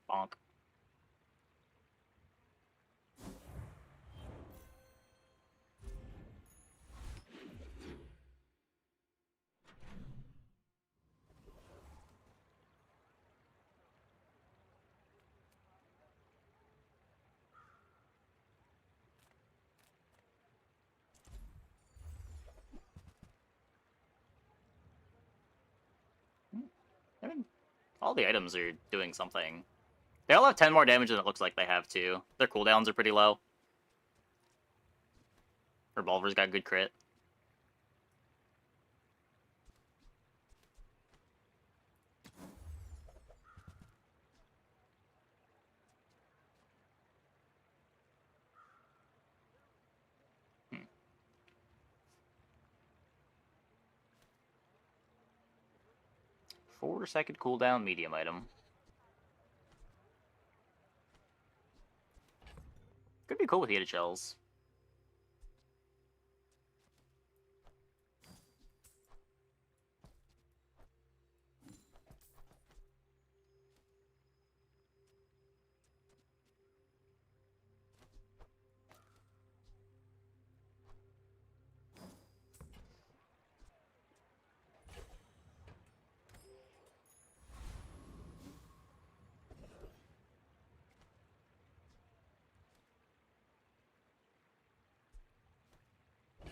Bonk. I mean, all the items are doing something. They all have 10 more damage than it looks like they have, too. Their cooldowns are pretty low. Revolver's got good crit. Hmm. 4-second cooldown medium item. Could be cool with heated shells.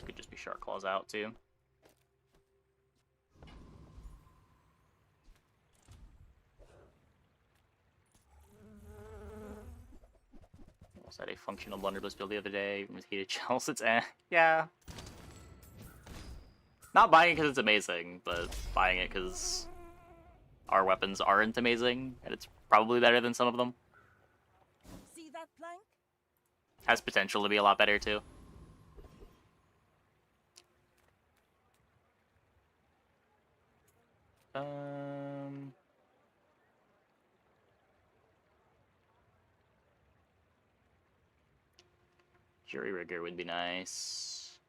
Could just be Shark Claws out, too. I also had a functional blunderbuss build the other day with heated shells. It's yeah. Not buying it because it's amazing, but buying it because our weapons aren't amazing, and it's probably better than some of them. See that plank? Has potential to be a lot better, too. Jury Rigger would be nice.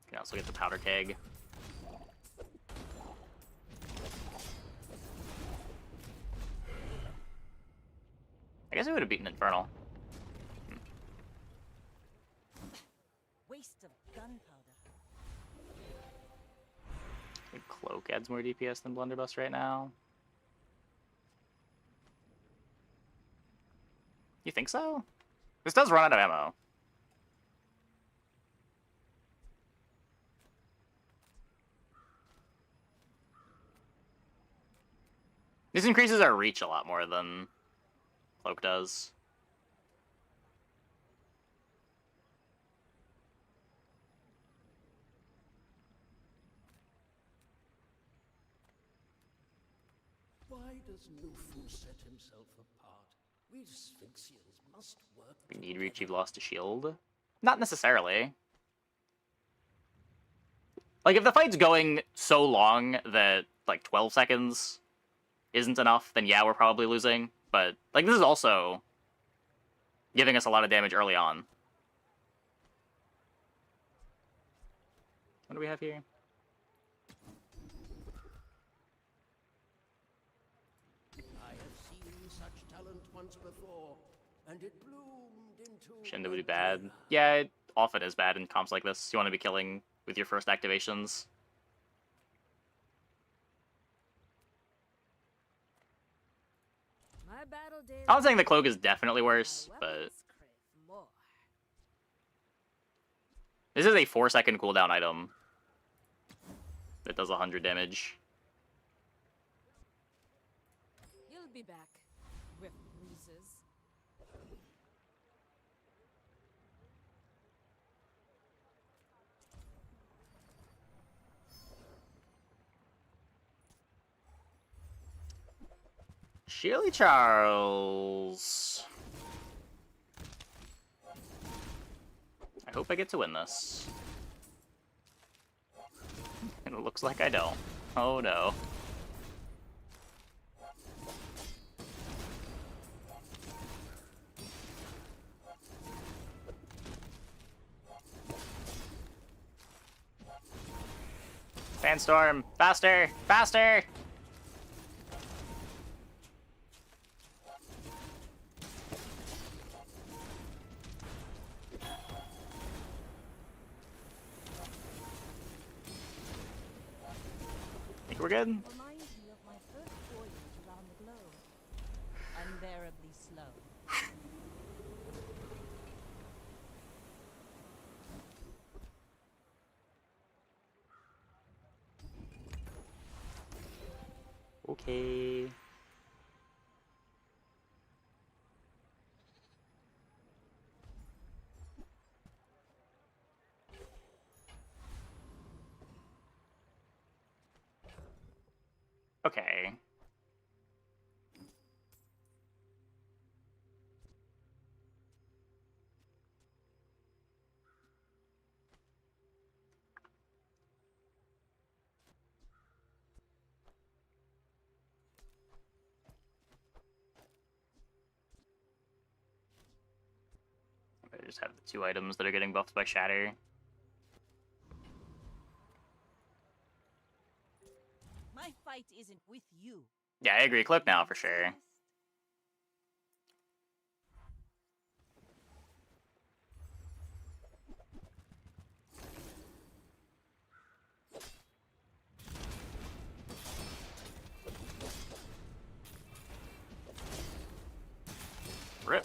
Can also get the Powder Keg. I guess I would have beaten Infernal. Waste of gunpowder. I think Cloak adds more DPS than Blunderbuss right now. You think so? This does run out of ammo. This increases our reach a lot more than Cloak does. Why does Nufu set himself apart? We Sphinxians must work We need reach, you've together. lost a shield? Not necessarily. Like, if the fight's going so long that, like, 12 seconds isn't enough, then yeah, we're probably losing. But, like, this is also giving us a lot of damage early on. What do we have here? I have seen such talent once before, and it bloomed into Shindo would a be bad. deer. Yeah, it often is bad in comps like this. You want to be killing with your first activations. My battle days I'm not saying the Cloak is definitely worse, but more. this is a 4-second cooldown item that does 100 damage. You'll be back with bruises. Chili Charles. I hope I get to win this. And it looks like I don't. Oh no. Sandstorm! Faster! Faster! Think we're good? Reminds me of my first voyage around the globe. Unbearably slow. Okay. Okay. I just have the 2 items that are getting buffed by Shatter. My fight isn't with you. Yeah, I agree. Clip now for sure. Rip.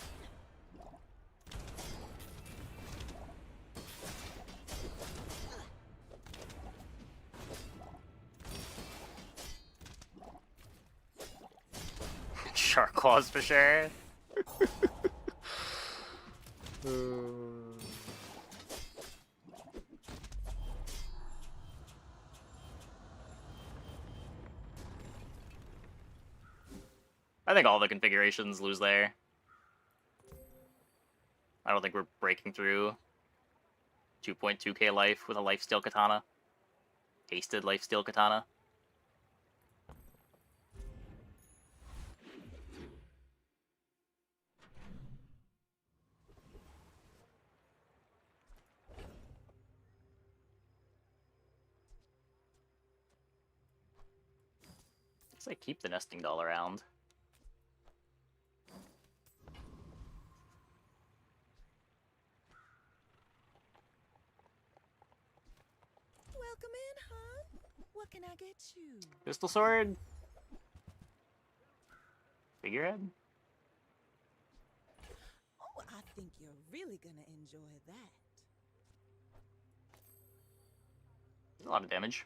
Shark claws for sure. I think all the configurations lose there. I don't think we're breaking through 2.2k life with a lifesteal katana. Hasted lifesteal katana. Guess I keep the nesting doll around. Welcome in, huh? What can I get you? Pistol sword? Figurehead? Oh, I think you're really gonna enjoy that. There's a lot of damage.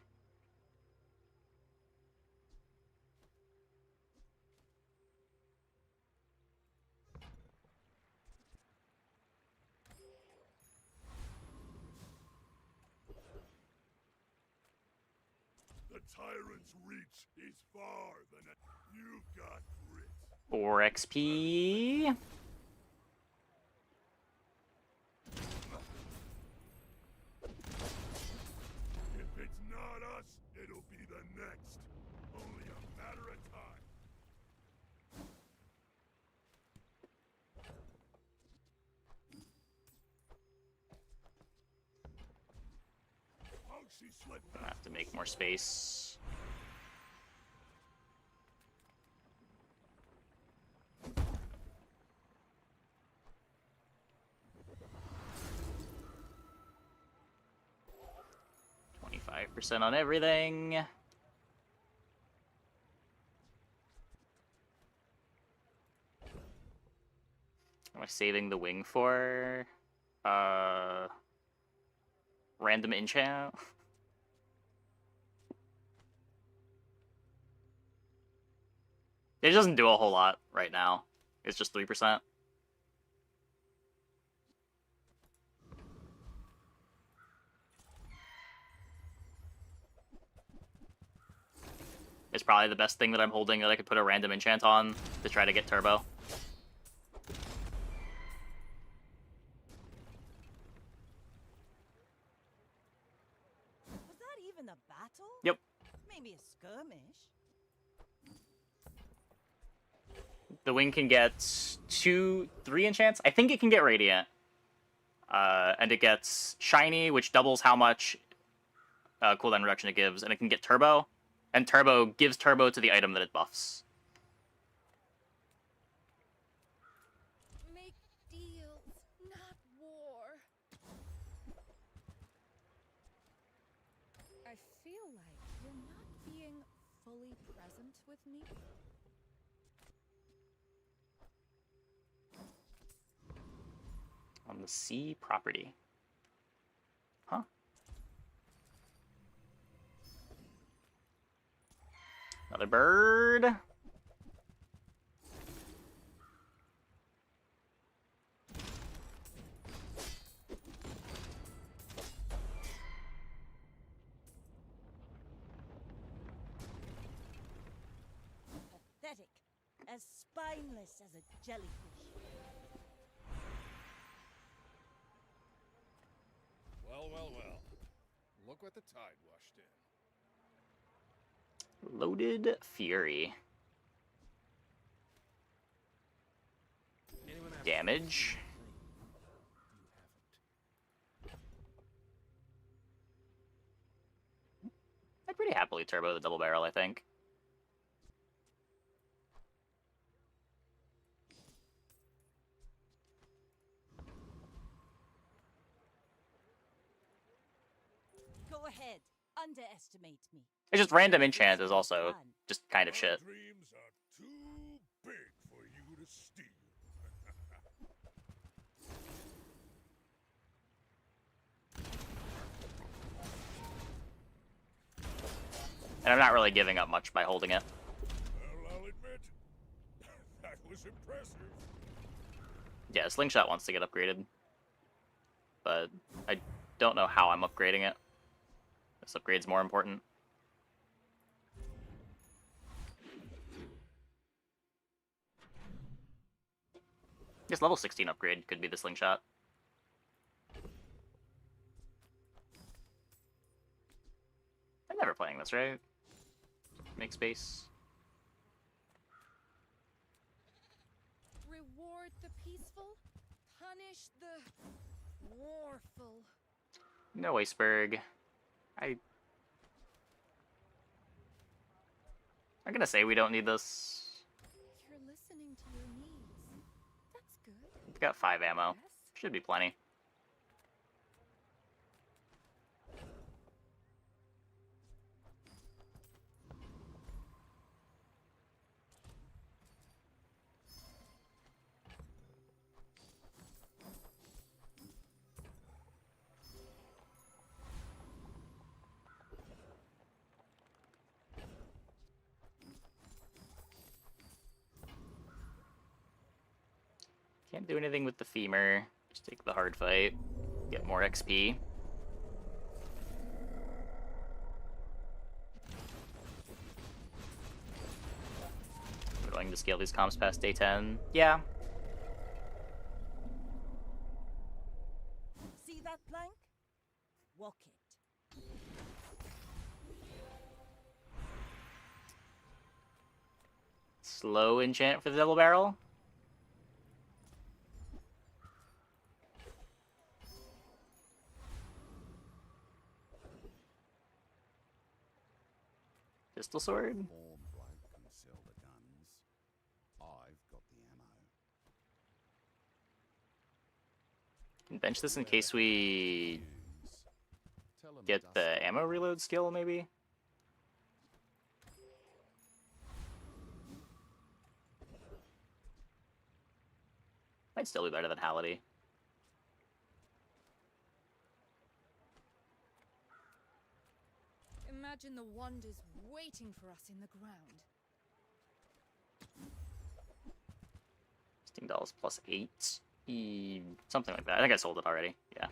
The tyrant's reach is far than you've got grit. 4 XP. If it's not us, it'll be the next. Only a matter of time. She slipped Gonna have to make more space. %, on everything. Am I saving the wing for random enchant? It doesn't do a whole lot right now. It's just 3%. It's probably the best thing that I'm holding that I could put a random enchant on to try to get turbo. Was that even a battle? Yep. Maybe a skirmish. The wing can get 2, 3 enchants. I think it can get Radiant. And it gets Shiny, which doubles how much cooldown reduction it gives, and it can get Turbo. And Turbo gives Turbo to the item that it buffs. Make deals, not war. I feel like you're not being fully present with me. On the sea property. Huh? Another bird. Pathetic. As spineless as a jellyfish. Well, well, well. Look what the tide washed in. Loaded Fury. Damage. I'd pretty happily turbo the double barrel, I think. Go ahead. Underestimate me. It's just random enchant is also just kind of shit. My dreams are too big for you to steal. And I'm not really giving up much by holding it. Well, I'll admit, that was impressive. Yeah, Slingshot wants to get upgraded. But I don't know how I'm upgrading it. This upgrade's more important. This level 16 upgrade could be the Slingshot. I'm never playing this, right? Make space. Reward the peaceful, punish the warful. No iceberg. I'm gonna say we don't need this. You're listening to your needs. That's good. We've got 5 ammo. Yes. Should be plenty. Can't do anything with the femur. Just take the hard fight. Get more XP. We're going to scale these comps past day 10. Yeah. See that plank? Walk it. Slow enchant for the double barrel. Pistol sword. Born bloke can sell the guns. I've got the ammo. Can bench this in case we Tunes. Tell 'em get dust the it. ammo reload skill, maybe? Might still be better than Halliday. Imagine the wonders waiting for us in the ground. $16 plus 8. Something like that. I think I sold it already. Yeah.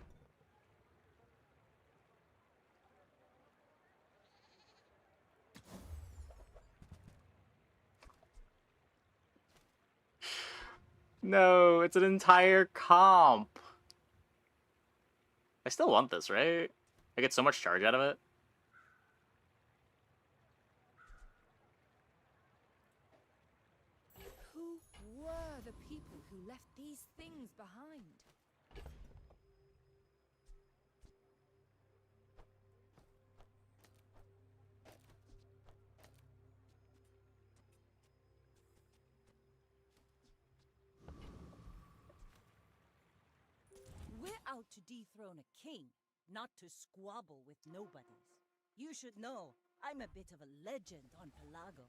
No, it's an entire comp. I still want this, right? I get so much charge out of it. Who were the people who left these things behind? We're out to dethrone a king, not to squabble with nobodies. You should know, I'm a bit of a legend on Pelago.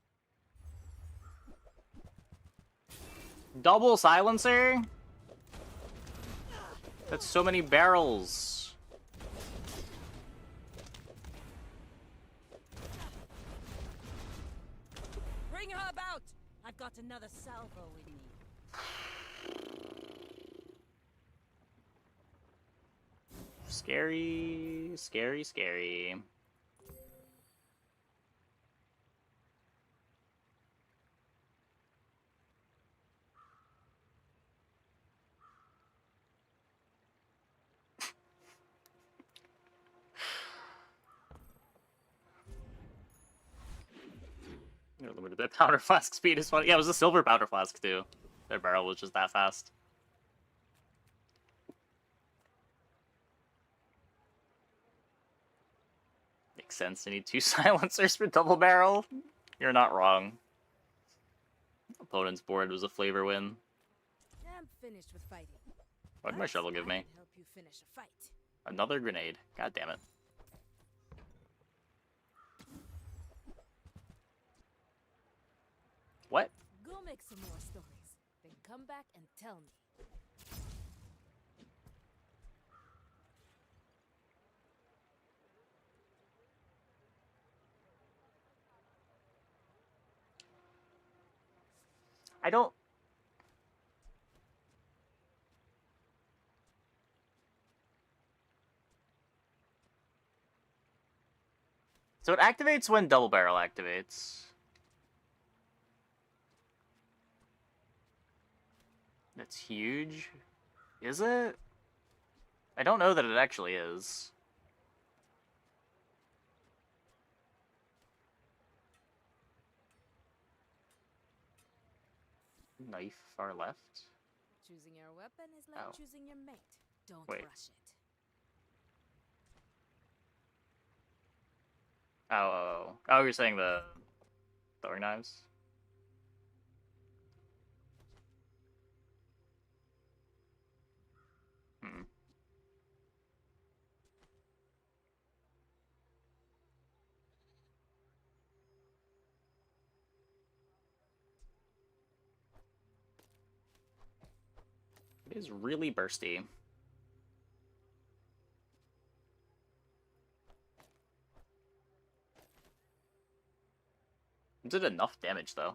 Double silencer? That's so many barrels. Bring her about! I've got another salvo in me. Scary, scary, scary. Limited that powder flask speed is funny. Yeah, it was a silver powder flask too. Their barrel was just that fast. Makes sense. You need 2 silencers for double barrel. You're not wrong. Opponent's board was a flavor win. I'm finished with fighting. What did my shovel give I me? can help you finish a fight. Another grenade. God damn it. What? Go make some more stories, then come back and tell me. I don't... So it activates when double barrel activates. That's huge. Is it? I don't know that it actually is. Knife far left. Choosing your weapon is like Oh. choosing your mate. Don't Wait. rush it. Oh, you're saying the throwing knives? Hmm. It is really bursty. It did enough damage, though.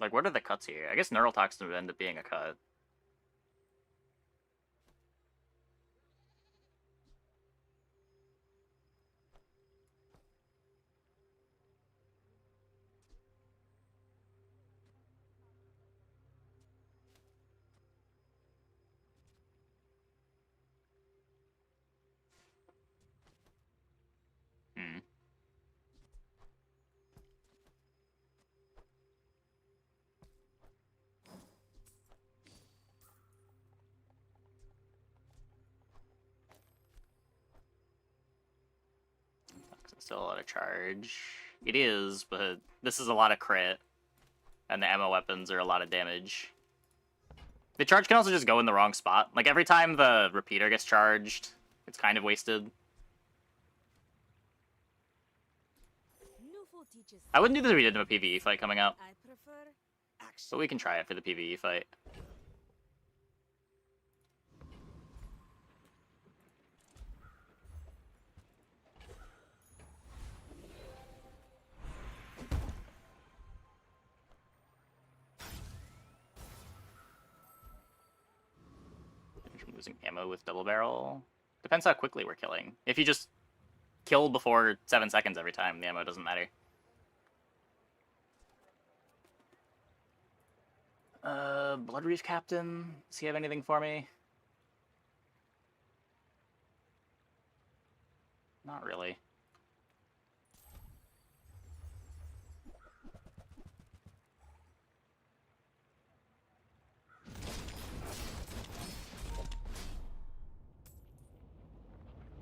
Like, what are the cuts here? I guess Neural Toxin would end up being a cut. Hmm. Still a lot of charge. It is, but this is a lot of crit. And the ammo weapons are a lot of damage. The charge can also just go in the wrong spot. Like, every time the repeater gets charged, it's kind of wasted. I wouldn't do this if we didn't have a PvE fight coming up. I prefer action. But we can try it for the PvE fight. Losing ammo with double barrel. Depends how quickly we're killing. If you just kill before 7 seconds every time, the ammo doesn't matter. Blood Reef Captain. Does he have anything for me? Not really.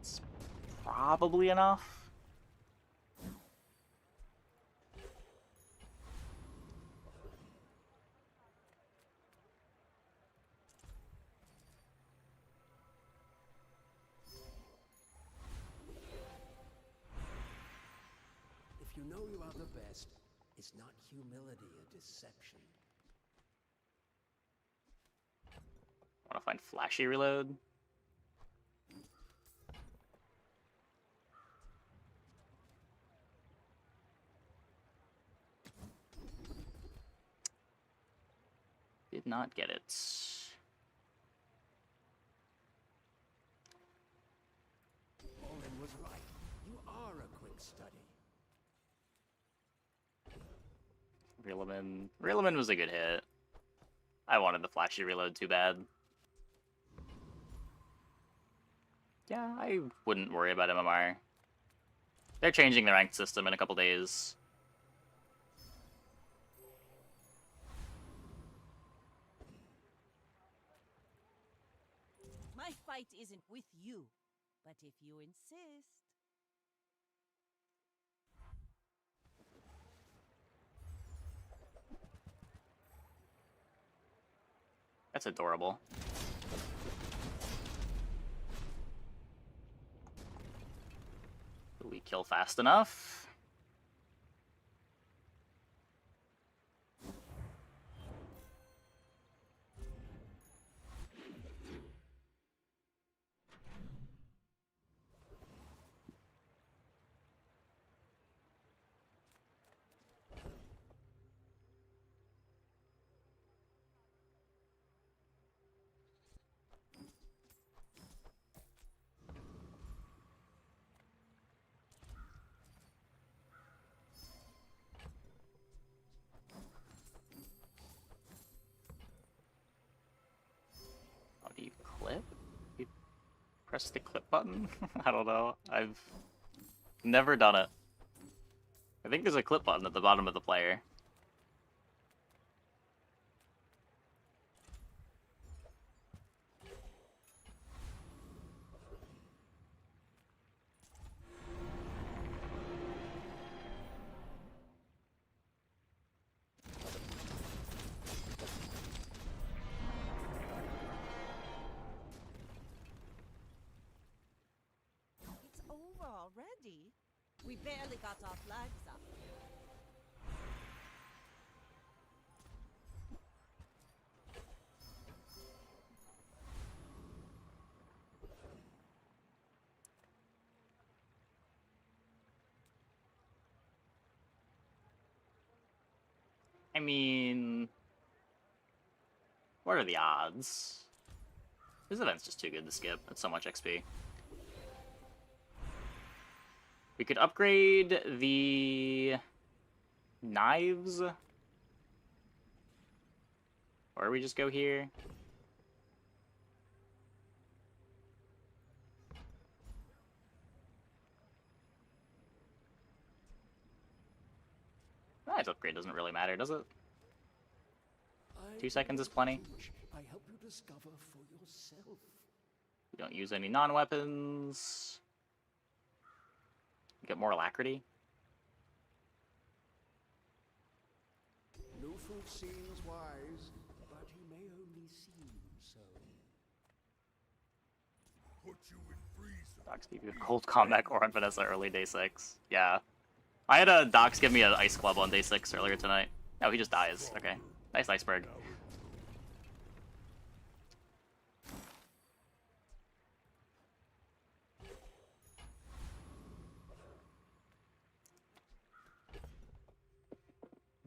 It's probably enough. If you know you are the best, is not humility a deception? Want to find flashy reload? Did not get it. Oren was right. You are a quick study. Reelaman was a good hit. I wanted the flashy reload too bad. Yeah, I wouldn't worry about MMR. They're changing the ranked system in a couple days. My fight isn't with you, but if you insist. That's adorable. Do we kill fast enough? How do you clip? You press the clip button? I don't know. I've never done it. I think there's a clip button at the bottom of the player. It's over already. We barely got our flags up. I mean, what are the odds? This event's just too good to skip. It's so much XP. We could upgrade the knives. Or we just go here. Knives upgrade doesn't really matter, does it? 2 seconds is plenty. I help you discover for yourself. We don't use any non-weapons. Get more alacrity. Nufu seems wise, but he may only seem so. Put you in freezer. Docs give you a cold combat core on Vanessa early day 6. Yeah. I had a Docs give me an ice club on day 6 earlier tonight. Oh, he just dies. Okay. Nice iceberg.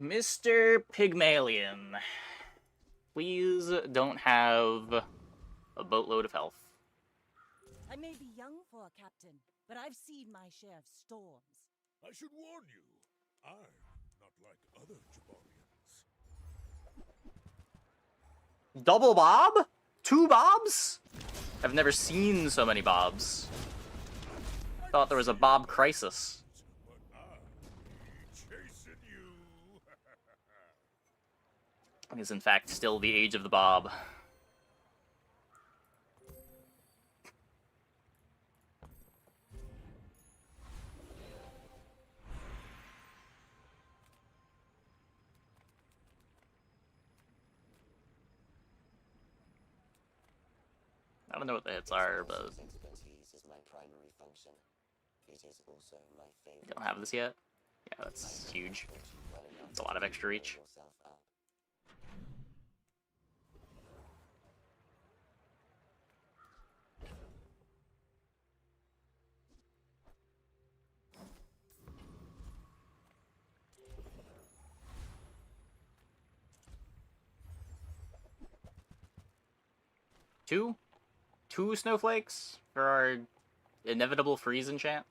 Mr. Pygmalion. Please don't have a boatload of health. I may be young for a captain, but I've seen my share of storms. I should warn you, I'm not like other Jabarians. Double Bob? 2 Bobs? I've never seen so many Bobs. Thought there was a Bob crisis. But I'll be chasing you. It is in fact still the age of the Bob. I don't know what the hits are, but Expertise is my primary function. It is also my favorite. don't have this yet. Yeah, that's huge. It's a lot of extra reach. Yourself up. Two snowflakes for our inevitable freeze enchant.